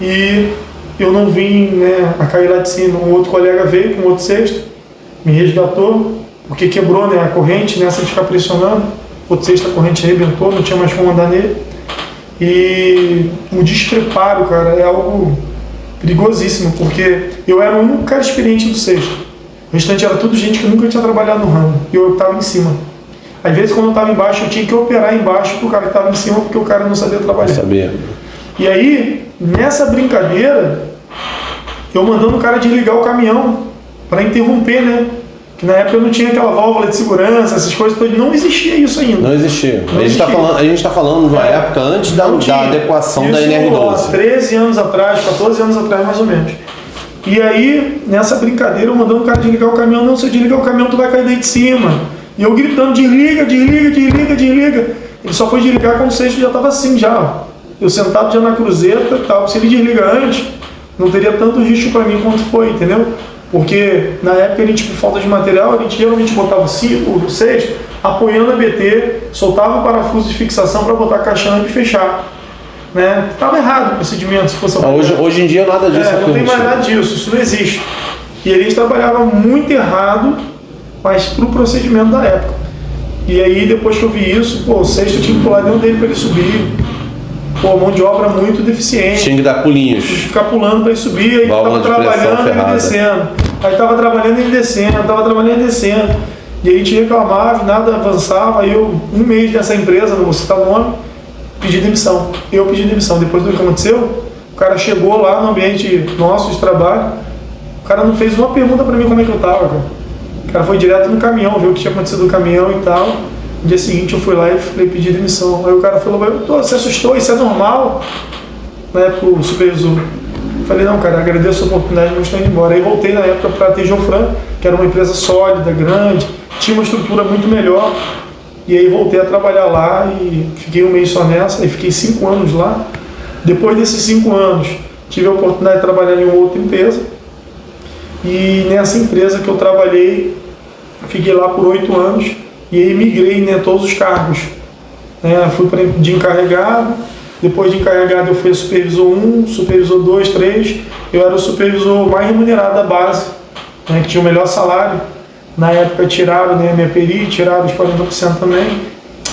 e eu não vim, né, a cair lá de cima. Um outro colega veio com outro cesto, me resgatou, porque quebrou, né, a corrente nessa de ficar pressionando. Outro cesto, a corrente arrebentou, não tinha mais como andar nele. E o despreparo, cara, é algo perigosíssimo, porque eu era o único cara experiente do cesto. O restante era tudo gente que nunca tinha trabalhado no ramo. E eu estava em cima. Às vezes, quando eu estava embaixo, eu tinha que operar embaixo para o cara que estava em cima, porque o cara não sabia trabalhar. Não sabia. E aí, nessa brincadeira, eu mandando o cara desligar o caminhão para interromper, né? Que na época não tinha aquela válvula de segurança, essas coisas todas, não existia isso ainda. Não existia. Não existia. A gente está falando de uma época antes da adequação da NR12. 13 anos atrás, 14 anos atrás mais ou menos. E aí, nessa brincadeira, eu mandando o cara desligar o caminhão, não, se eu desligar o caminhão, tu vai cair daí de cima. E eu gritando, desliga, desliga, desliga, desliga. Ele só foi desligar quando o sexto já estava assim já. Eu sentado já na cruzeta e tal. Se ele desliga antes, não teria tanto risco para mim quanto foi, entendeu? Porque na época a gente, por falta de material, a gente geralmente botava o sexto apoiando a BT, soltava o parafuso de fixação para botar a caixão e fechar. Né? Estava errado o procedimento, se fosse hoje em dia nada disso não tem mais nada disso, isso não existe. E a gente trabalhava muito errado, mas para o procedimento da época. E aí depois que eu vi isso, o sexto eu tinha que pular dentro dele para ele subir. Mão de obra muito deficiente. Tinha que dar pulinhos. Tinha que ficar pulando para ele subir, aí Válvula estava trabalhando e ele descendo. Aí estava trabalhando e ele descendo, estava trabalhando e descendo. E aí a gente reclamava, nada avançava. Aí eu, um mês nessa empresa, não vou citar o nome, pedi demissão. Eu pedi demissão. Depois do que aconteceu, o cara chegou lá no ambiente nosso de trabalho, o cara não fez uma pergunta para mim como é que eu estava, cara. O cara foi direto no caminhão, viu o que tinha acontecido no caminhão e tal. No dia seguinte eu fui lá e falei, pedi demissão. Aí o cara falou, você assustou, isso é normal? Na época o supervisor. Eu falei, não, cara, agradeço a oportunidade, mas estou indo embora. Aí voltei na época para a Tejofran, que era uma empresa sólida, grande, tinha uma estrutura muito melhor. E aí voltei a trabalhar lá e fiquei um mês só nessa, aí fiquei 5 anos lá. Depois desses 5 anos, tive a oportunidade de trabalhar em uma outra empresa. E nessa empresa que eu trabalhei, fiquei lá por 8 anos. E aí migrei, né, todos os cargos. Fui de encarregado, depois de encarregado eu fui a supervisor 1, supervisor 2, 3. Eu era o supervisor mais remunerado da base, né, que tinha o melhor salário. Na época tiraram, né, minha PERI, tiraram os 40% também.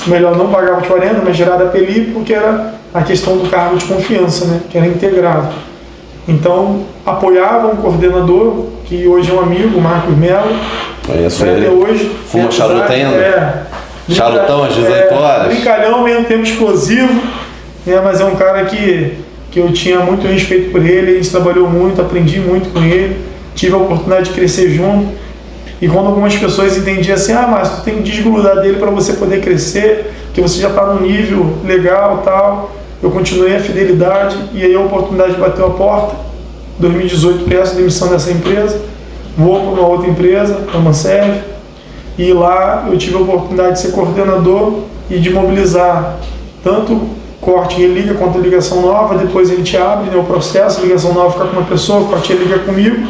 Melhor não pagava os 40%, mas tiraram a PERI porque era a questão do cargo de confiança, né, que era integrado. Então, apoiava um coordenador, que hoje é um amigo, o Marcos Melo. Conheço ele. Até hoje. Fuma charuto ainda? Charutão às 18 horas? Brincalhão, ao mesmo tempo explosivo. Mas é um cara que eu tinha muito respeito por ele, a gente trabalhou muito, aprendi muito com ele, tive a oportunidade de crescer junto. E quando algumas pessoas entendiam assim, mas tu tem que desgrudar dele para você poder crescer, que você já está num nível legal e tal, eu continuei a fidelidade e aí a oportunidade bateu a porta. Em 2018 peço demissão dessa empresa, vou para uma outra empresa, a Manserve, e lá eu tive a oportunidade de ser coordenador e de mobilizar tanto corte e religa quanto ligação nova. Depois a gente abre, né, o processo, ligação nova fica com uma pessoa, corte e religa comigo.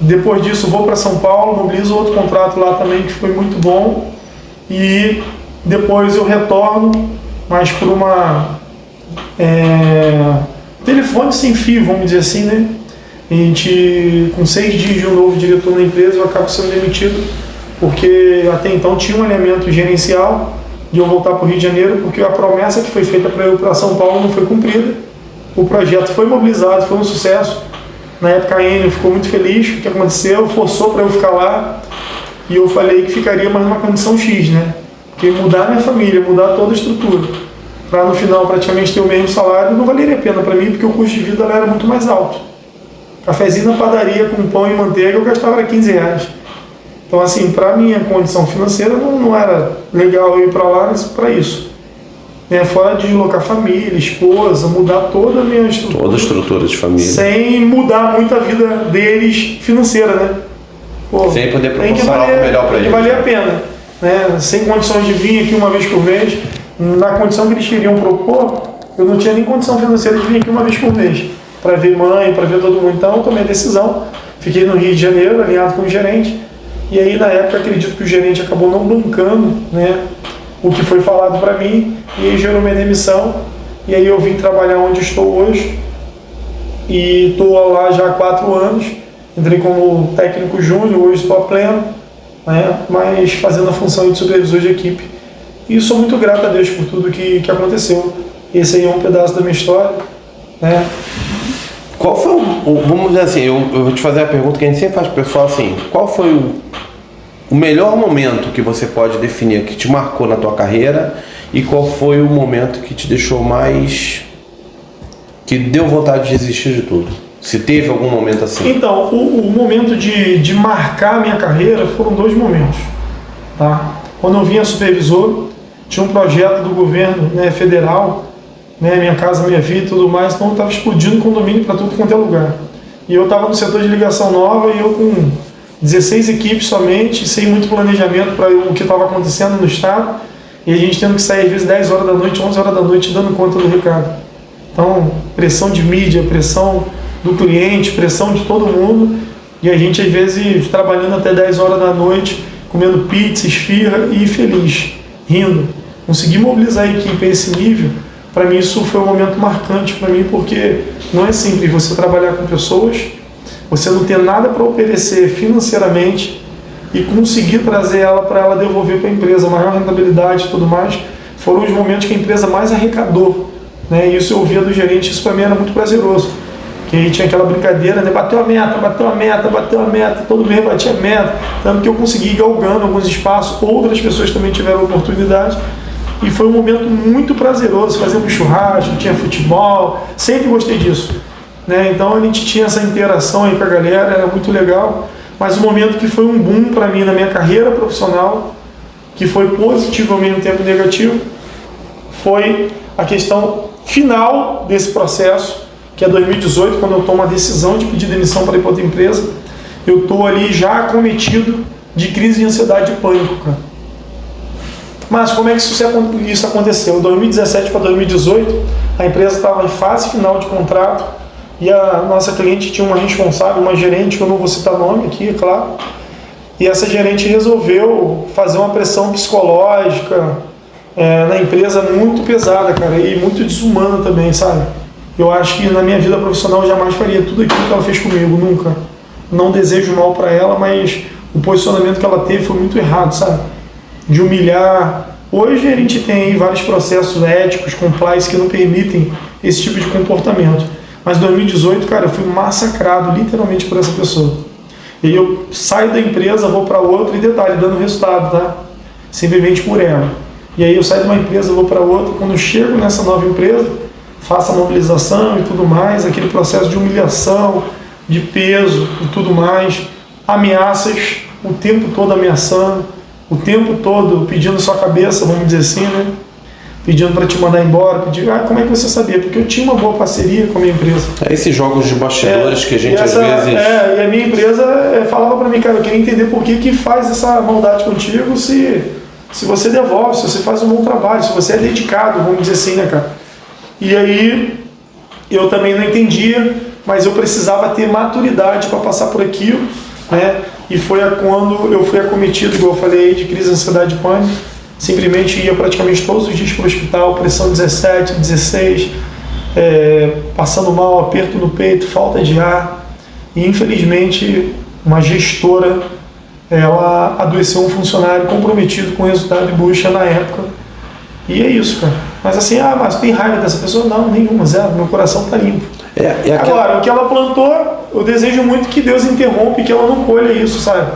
Depois disso vou para São Paulo, mobilizo outro contrato lá também que foi muito bom, e depois eu retorno, mas por uma telefone sem fio, vamos dizer assim, né? A gente, com 6 dias de um novo diretor na empresa, eu acabo sendo demitido, porque até então tinha um alinhamento gerencial de eu voltar para o Rio de Janeiro, porque a promessa que foi feita para eu ir para São Paulo não foi cumprida. O projeto foi mobilizado, foi um sucesso. Na época a Enel ficou muito feliz com o que aconteceu, forçou para eu ficar lá, e eu falei que ficaria mais uma condição X, né? Porque mudar minha família, mudar toda a estrutura, para no final praticamente ter o mesmo salário, não valeria a pena para mim, porque o custo de vida lá era muito mais alto. Cafezinho na padaria com pão e manteiga eu gastava R$15. Então assim, para minha condição financeira não era legal eu ir para lá para isso. Fora de deslocar família, esposa, mudar toda a minha estrutura. Toda a estrutura de família. Sem mudar muito a vida deles financeira, né? Sem poder proporcionar algo melhor para eles. Tem que valer a pena, né? Sem condições de vir aqui uma vez por mês, na condição que eles queriam propor, eu não tinha nem condição financeira de vir aqui uma vez por mês, para ver mãe, para ver todo mundo. Então eu tomei a decisão, fiquei no Rio de Janeiro, alinhado com o gerente, e aí na época acredito que o gerente acabou não bancando, né, o que foi falado para mim, e aí gerou minha demissão, e aí eu vim trabalhar onde estou hoje, e estou lá já há 4 anos, entrei como técnico júnior, hoje estou a pleno, né, mas fazendo a função de supervisor de equipe, e sou muito grato a Deus por tudo que aconteceu. Esse aí é um pedaço da minha história, né. Qual foi vamos dizer assim, eu vou te fazer a pergunta que a gente sempre faz pro pessoal assim, qual foi o melhor momento que você pode definir que te marcou na tua carreira e qual foi o momento que te deixou mais, que deu vontade de desistir de tudo? Se teve algum momento assim. Então, o momento de marcar a minha carreira foram 2 momentos, tá? Quando eu vinha supervisor, tinha um projeto do governo, né, federal, né, Minha Casa Minha Vida e tudo mais, então eu estava explodindo condomínio para tudo quanto é lugar. E eu estava no setor de ligação nova e eu com 16 equipes somente, sem muito planejamento para o que estava acontecendo no estado, e a gente tendo que sair às vezes 10 horas da noite, 11 horas da noite, dando conta do recado. Então, pressão de mídia, pressão do cliente, pressão de todo mundo, e a gente às vezes trabalhando até 10 horas da noite, comendo pizza, esfirra e feliz, rindo. Consegui mobilizar a equipe a esse nível. Para mim isso foi um momento marcante para mim, porque não é simples você trabalhar com pessoas, você não ter nada para oferecer financeiramente e conseguir trazer ela para ela devolver para a empresa, maior rentabilidade e tudo mais. Foram os momentos que a empresa mais arrecadou, né? E isso eu ouvia do gerente, isso para mim era muito prazeroso. Que aí tinha aquela brincadeira, né? Bateu a meta, todo mês batia a meta, tanto que eu consegui ir galgando alguns espaços, outras pessoas também tiveram oportunidade. E foi um momento muito prazeroso, fazíamos churrasco, tinha futebol, sempre gostei disso, né? Então a gente tinha essa interação aí com a galera, era muito legal. Mas o momento que foi um boom para mim na minha carreira profissional, que foi positivo ao mesmo tempo negativo, foi a questão final desse processo, que é 2018, quando eu tomo a decisão de pedir demissão para ir para outra empresa. Eu estou ali já acometido de crise de ansiedade e pânico, cara. Mas como é que isso aconteceu? Em 2017 para 2018, a empresa estava em fase final de contrato e a nossa cliente tinha uma responsável, uma gerente, que eu não vou citar nome aqui, é claro, e essa gerente resolveu fazer uma pressão psicológica na empresa muito pesada, cara, e muito desumana também, sabe? Eu acho que na minha vida profissional eu jamais faria tudo aquilo que ela fez comigo, nunca. Não desejo mal para ela, mas o posicionamento que ela teve foi muito errado, sabe? De humilhar. Hoje a gente tem aí vários processos éticos, compliance, que não permitem esse tipo de comportamento. Mas em 2018, cara, eu fui massacrado literalmente por essa pessoa. E eu saio da empresa, vou para outra, e detalhe, dando resultado, tá? Simplesmente por ela. E aí eu saio de uma empresa, vou para outra, quando eu chego nessa nova empresa, faço a mobilização e tudo mais, aquele processo de humilhação, de peso e tudo mais, ameaças, o tempo todo ameaçando, o tempo todo pedindo sua cabeça, vamos dizer assim, né? Pedindo para te mandar embora, pedindo, como é que você sabia? Porque eu tinha uma boa parceria com a minha empresa. Esses jogos de bastidores que a gente às vezes... e a minha empresa falava para mim, cara, eu queria entender por que faz essa maldade contigo se você devolve, se você faz um bom trabalho, se você é dedicado, vamos dizer assim, né, cara? E aí eu também não entendia, mas eu precisava ter maturidade para passar por aquilo, né? E foi quando eu fui acometido, igual eu falei, de crise de ansiedade e pânico. Simplesmente ia praticamente todos os dias para o hospital, pressão 17, 16, passando mal, aperto no peito, falta de ar. E infelizmente uma gestora, ela adoeceu um funcionário comprometido com o resultado de bucha na época. E é isso, cara. Mas assim, mas tem raiva dessa pessoa? Não, nenhuma, zero. Meu coração tá limpo. Agora, o que ela plantou, eu desejo muito que Deus interrompa e que ela não colha isso, sabe?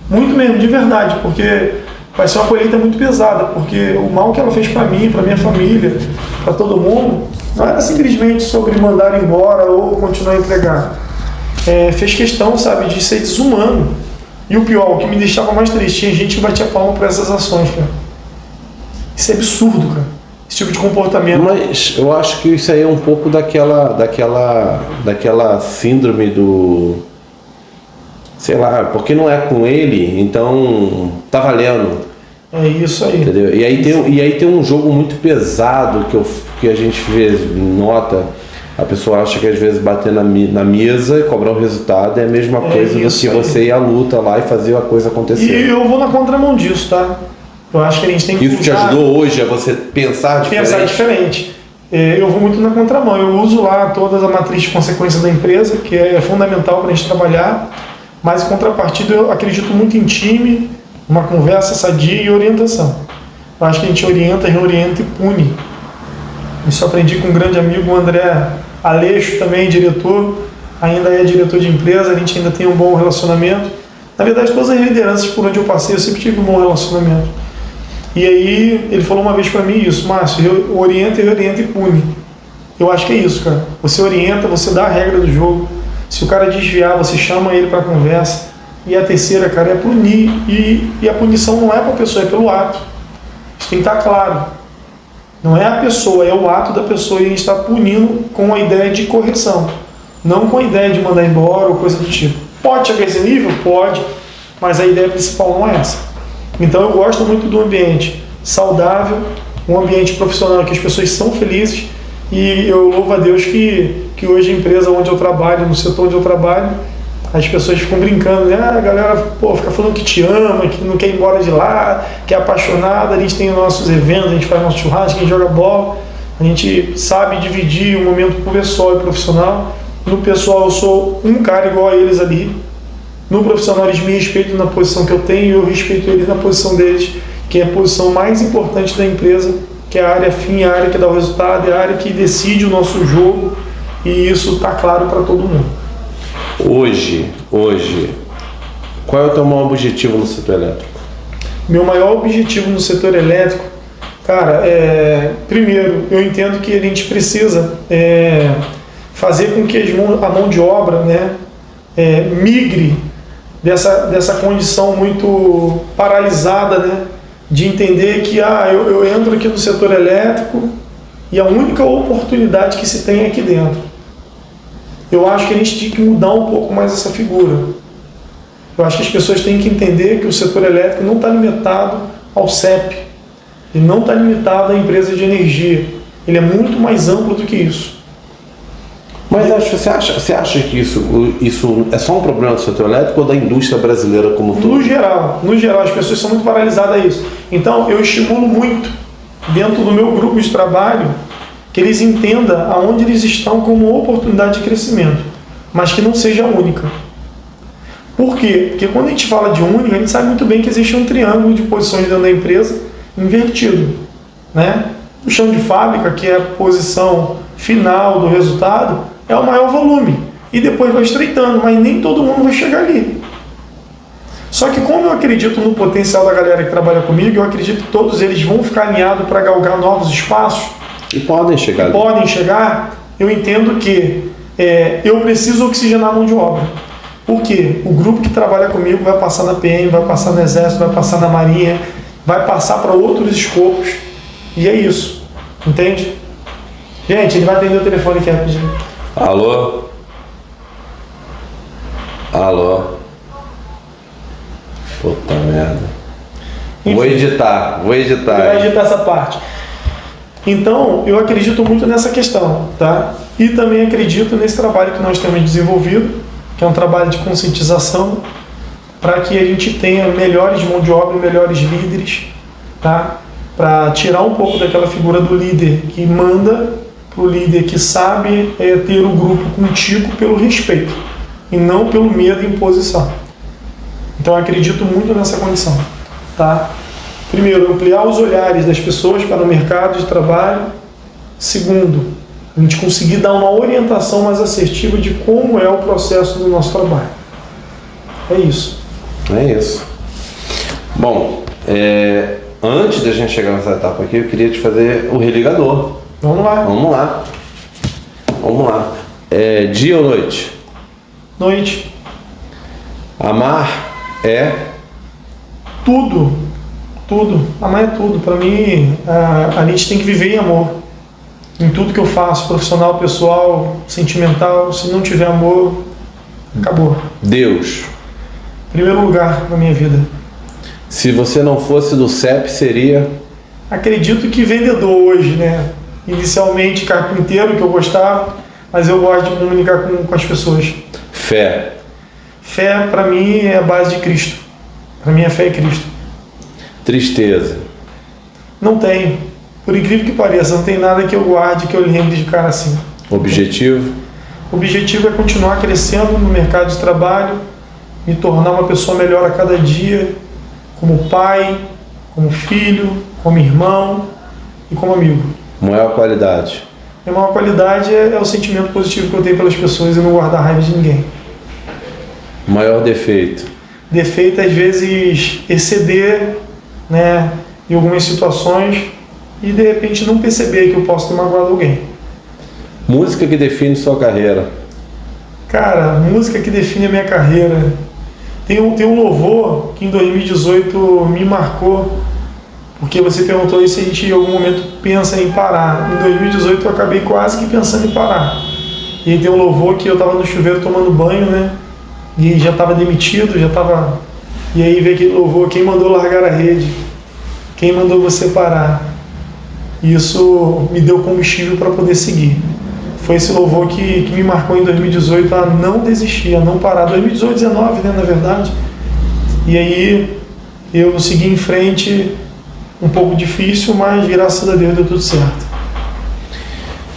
Muito mesmo, de verdade, porque vai ser uma colheita muito pesada, porque o mal que ela fez para mim, para minha família, para todo mundo, não era simplesmente sobre mandar embora ou continuar a empregar. Fez questão, sabe, de ser desumano. E o pior, o que me deixava mais triste, tinha gente que batia palma para essas ações, cara. Isso é absurdo, cara. Esse tipo de comportamento. Mas eu acho que isso aí é um pouco daquela síndrome do... Sei lá, porque não é com ele, então tá valendo. É isso aí. Entendeu? E aí tem um jogo muito pesado que a gente nota. A pessoa acha que às vezes bater na mesa e cobrar o resultado é a mesma coisa do que você ir à luta lá e fazer a coisa acontecer. E eu vou na contramão disso, tá? Eu acho que a gente tem que Isso te ajudou hoje a você pensar diferente? Pensar diferente. Eu vou muito na contramão. Eu uso lá toda a matriz de consequência da empresa, que é fundamental para a gente trabalhar, mas em contrapartida eu acredito muito em time, uma conversa sadia e orientação. Eu acho que a gente orienta, reorienta e pune. Isso eu aprendi com um grande amigo, o André Aleixo, também diretor, ainda é diretor de empresa, a gente ainda tem um bom relacionamento. Na verdade, todas as lideranças por onde eu passei, eu sempre tive um bom relacionamento. E aí, ele falou uma vez para mim isso: Márcio, orienta e pune. Eu acho que é isso, cara. Você orienta, você dá a regra do jogo. Se o cara desviar, você chama ele para conversa. E a terceira, cara, é punir. E a punição não é para a pessoa, é pelo ato. Isso tem que estar claro. Não é a pessoa, é o ato da pessoa, e a gente está punindo com a ideia de correção. Não com a ideia de mandar embora ou coisa do tipo. Pode chegar a esse nível? Pode. Mas a ideia principal não é essa. Então eu gosto muito do ambiente saudável, um ambiente profissional que as pessoas são felizes. E eu louvo a Deus que hoje a empresa onde eu trabalho, no setor onde eu trabalho, as pessoas ficam brincando, né? A galera fica falando que te ama, que não quer ir embora de lá, que é apaixonada. A gente tem nossos eventos, a gente faz nosso churrasco, a gente joga bola, a gente sabe dividir o momento pessoal e profissional. No pessoal eu sou um cara igual a eles ali. No profissional eles me respeitam na posição que eu tenho e eu respeito eles na posição deles, que é a posição mais importante da empresa, que é a área fim, a área que dá o resultado, é a área que decide o nosso jogo, e isso está claro para todo mundo. Hoje, qual é o teu maior objetivo no setor elétrico? Meu maior objetivo no setor elétrico, cara, primeiro, eu entendo que a gente precisa fazer com que a mão de obra, né, migre dessa condição muito paralisada, né, de entender que eu entro aqui no setor elétrico e a única oportunidade que se tem é aqui dentro. Eu acho que a gente tinha que mudar um pouco mais essa figura. Eu acho que as pessoas têm que entender que o setor elétrico não está limitado ao CEP, ele não está limitado à empresa de energia, ele é muito mais amplo do que isso. Mas você acha que isso é só um problema do setor elétrico ou da indústria brasileira como um todo? No geral, as pessoas são muito paralisadas a isso. Então, eu estimulo muito, dentro do meu grupo de trabalho, que eles entendam aonde eles estão como oportunidade de crescimento, mas que não seja única. Por quê? Porque quando a gente fala de única, a gente sabe muito bem que existe um triângulo de posições dentro da empresa invertido, né? O chão de fábrica, que é a posição final do resultado, é o maior volume, e depois vai estreitando, mas nem todo mundo vai chegar ali. Só que como eu acredito no potencial da galera que trabalha comigo, eu acredito que todos eles vão ficar alinhados para galgar novos espaços. E podem chegar ali. Podem chegar, eu entendo que eu preciso oxigenar a mão de obra. Por quê? O grupo que trabalha comigo vai passar na PM, vai passar no Exército, vai passar na Marinha, vai passar para outros escopos, e é isso. Entende? Gente, ele vai atender o telefone aqui rapidinho. Alô? Puta merda. Enfim, Vou editar. Vai editar essa parte. Então, eu acredito muito nessa questão, tá? E também acredito nesse trabalho que nós temos desenvolvido, que é um trabalho de conscientização, para que a gente tenha melhores mão de obra, melhores líderes, tá? Para tirar um pouco daquela figura do líder que manda para o líder que sabe ter o grupo contigo pelo respeito e não pelo medo e imposição. Então eu acredito muito nessa condição, tá? Primeiro, ampliar os olhares das pessoas para o mercado de trabalho. Segundo, a gente conseguir dar uma orientação mais assertiva de como é o processo do nosso trabalho. É isso. É isso. Bom, antes da gente chegar nessa etapa aqui, eu queria te fazer o religador. Vamos lá. Dia ou noite? Noite. Amar é? Tudo. Amar é tudo. Para mim, a gente tem que viver em amor. Em tudo que eu faço, profissional, pessoal, sentimental. Se não tiver amor, acabou. Deus. Primeiro lugar na minha vida. Se você não fosse do CEP, seria? Acredito que vendedor hoje, né? Inicialmente carpinteiro, que eu gostava, mas eu gosto de comunicar com as pessoas. Fé. Fé, para mim, é a base de Cristo. Para mim, a fé é Cristo. Tristeza. Não tem. Por incrível que pareça, não tem nada que eu guarde, que eu lembre de cara assim. Objetivo? O objetivo é continuar crescendo no mercado de trabalho, me tornar uma pessoa melhor a cada dia, como pai, como filho, como irmão e como amigo. Maior qualidade? A maior qualidade é o sentimento positivo que eu tenho pelas pessoas e não guardar raiva de ninguém. Maior defeito? defeito às vezes exceder, né, em algumas situações e de repente não perceber que eu posso ter magoado alguém. Música que define sua carreira. Cara, música que define a minha carreira. Tem um louvor que em 2018 me marcou, porque você perguntou aí se a gente em algum momento pensa em parar. Em 2018 eu acabei quase que pensando em parar. E tem um louvor que eu estava no chuveiro tomando banho, né? E já estava demitido, já estava... E aí veio aquele louvor, quem mandou largar a rede? Quem mandou você parar? E isso me deu combustível para poder seguir. Foi esse louvor que me marcou em 2018 a não desistir, a não parar. 2018, 2019, né, na verdade. E aí eu segui em frente, um pouco difícil, mas graças a Deus deu tudo certo.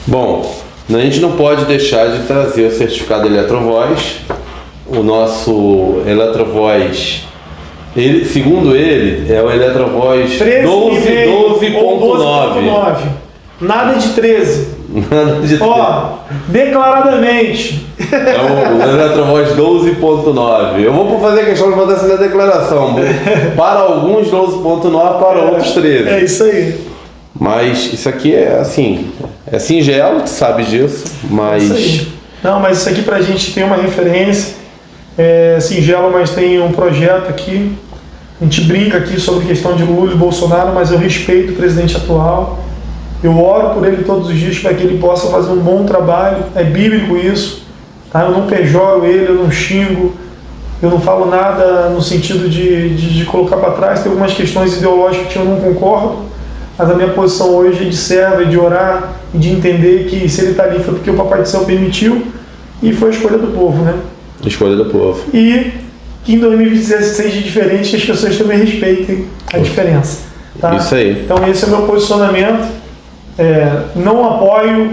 Bom, a gente não pode deixar de trazer o certificado Eletrovoz. O nosso Eletrovoz, segundo ele, é o Eletrovoz 12.9. Nada de 13. Nada de 13. Ó, declaradamente. É o Eletrovoz 12.9. Eu vou fazer questão de botar essa na declaração. Para alguns 12.9, para outros 13. É isso aí. Mas isso aqui é assim, é singelo, tu sabe disso, mas... É isso aí. Não, mas isso aqui pra gente tem uma referência. É singelo, mas tem um projeto aqui. A gente brinca aqui sobre questão de Lula e Bolsonaro, mas eu respeito o presidente atual. Eu oro por ele todos os dias para que ele possa fazer um bom trabalho. É bíblico isso. Tá? Eu não pejoro ele, eu não xingo, eu não falo nada no sentido de colocar para trás. Tem algumas questões ideológicas que eu não concordo, mas a minha posição hoje é de servo, é de orar e de entender que se ele está ali foi porque o Papai do Céu permitiu e foi a escolha do povo, né? Escolha do povo. E que em 2016 seja diferente, que as pessoas também respeitem a diferença. Tá? Isso aí. Então esse é o meu posicionamento. Não apoio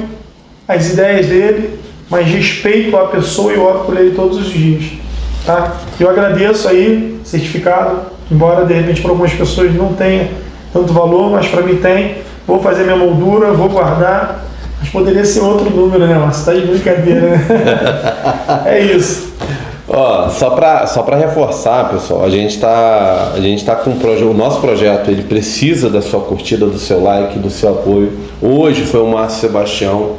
as ideias dele, mas respeito a pessoa e oro por ele todos os dias. Tá? Eu agradeço aí o certificado, embora de repente para algumas pessoas não tenha tanto valor, mas para mim tem. Vou fazer minha moldura, vou guardar, mas poderia ser outro número, né, Márcio? Tá de brincadeira, né? É isso. Ó, só para reforçar, pessoal, a gente tá com o nosso projeto, ele precisa da sua curtida, do seu like, do seu apoio. Hoje foi o Márcio Sebastião,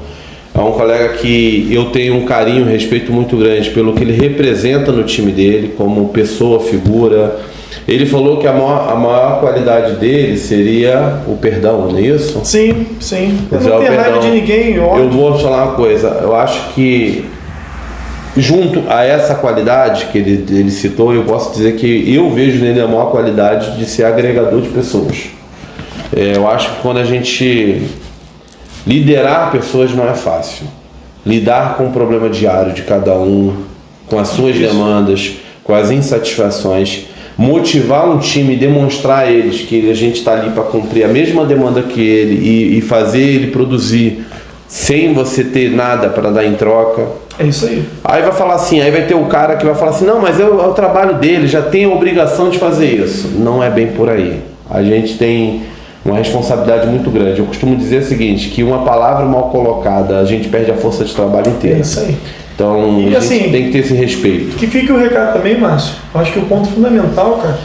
é um colega que eu tenho um carinho, um respeito muito grande pelo que ele representa no time dele, como pessoa, figura. Ele falou que a maior qualidade dele seria o perdão, não é isso? Sim. Eu não tenho raiva de ninguém, óbvio. Eu vou falar uma coisa, eu acho que junto a essa qualidade que ele citou, eu posso dizer que eu vejo nele a maior qualidade de ser agregador de pessoas. Eu acho que quando a gente liderar pessoas não é fácil. Lidar com o problema diário de cada um, com as suas demandas, com as insatisfações, motivar um time, demonstrar a eles que a gente está ali para cumprir a mesma demanda que ele e fazer ele produzir sem você ter nada para dar em troca. É isso aí. Aí vai falar assim, aí vai ter o cara que vai falar assim, não, mas é o trabalho dele, já tem a obrigação de fazer isso. Não é bem por aí. A gente tem uma responsabilidade muito grande. Eu costumo dizer o seguinte, que uma palavra mal colocada, a gente perde a força de trabalho inteira. É isso aí. Então, e a assim, gente tem que ter esse respeito. Que fique o recado também, Márcio. Eu acho que o ponto fundamental, cara,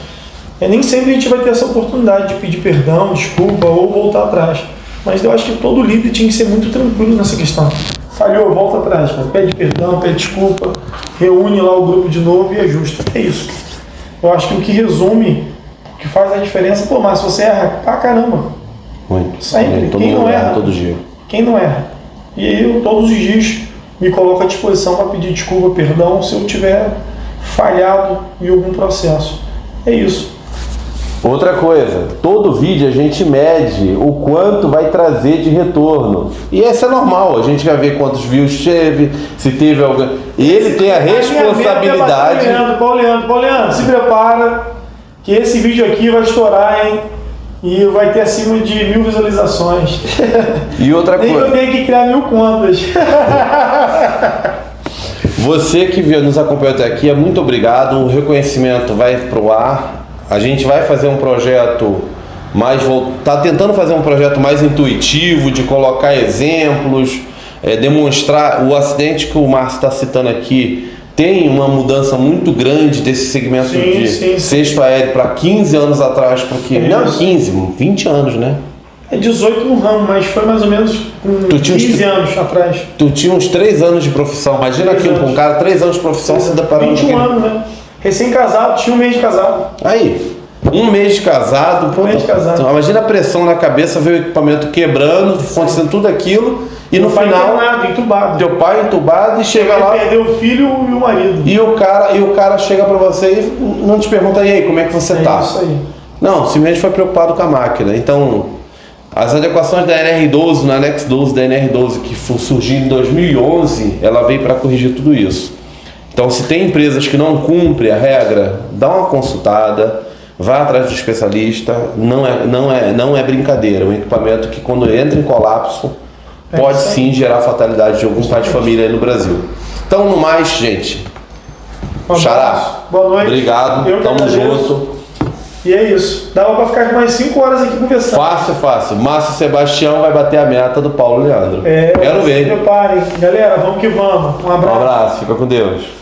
nem sempre a gente vai ter essa oportunidade de pedir perdão, desculpa ou voltar atrás. Mas eu acho que todo líder tinha que ser muito tranquilo nessa questão. Falhou, volta atrás, cara. Pede perdão, pede desculpa, reúne lá o grupo de novo e ajusta. É isso. Eu acho que o que resume, o que faz a diferença, pô, Márcio, você erra pra caramba. Muito. Sempre. Todo Quem mundo não erra erra? todo dia. Quem não erra? E eu, todos os dias, me coloco à disposição para pedir desculpa, perdão, se eu tiver falhado em algum processo. É isso. Outra coisa, todo vídeo a gente mede o quanto vai trazer de retorno. E isso é normal, a gente vai ver quantos views teve, se teve alguém. Ele tem a responsabilidade. Pauliano, se prepara que esse vídeo aqui vai estourar, hein? E vai ter acima de 1000 visualizações. E outra Nem coisa. eu tenho que criar 1000 contas. Você que nos acompanhou até aqui, muito obrigado. O reconhecimento vai pro ar. A gente vai fazer um projeto tá tentando fazer um projeto mais intuitivo, de colocar exemplos, demonstrar o acidente que o Márcio está citando aqui. tem uma mudança muito grande desse segmento de cesto aéreo para 15 anos atrás, porque não 15, 20 anos, né? É 18 no ramo, mas foi mais ou menos com 15 anos atrás. Tu tinha uns 3 anos de profissão, imagina aqui com um cara, 3 anos de profissão se deparando com 21 anos, né? Recém-casado, tinha um mês de casado. Aí, um mês de casado, mês de casado. Então, imagina a pressão na cabeça, ver o equipamento quebrando, acontecendo tudo aquilo, e no final, entubado. teu pai entubado e chega lá. Perdeu o filho e o marido. E o cara chega pra você e não te pergunta, e aí, como é que você tá? Isso aí. Não, simplesmente foi preocupado com a máquina. Então, as adequações da NR12, no Annex 12 da NR12, que surgiu em 2011, ela veio para corrigir tudo isso. Então, se tem empresas que não cumprem a regra, dá uma consultada, vá atrás do especialista, não é brincadeira. Um equipamento que quando entra em colapso, pode sim gerar fatalidade de algum pai de família aí no Brasil. Então, no mais, gente, Xará, boa noite. Obrigado, tamo junto. E é isso. Dava pra ficar mais 5 horas aqui conversando. Fácil. Márcio Sebastião vai bater a meta do Paulo Leandro. Quero ver. Se preparem. Galera, vamos que vamos. Um abraço. Fica com Deus.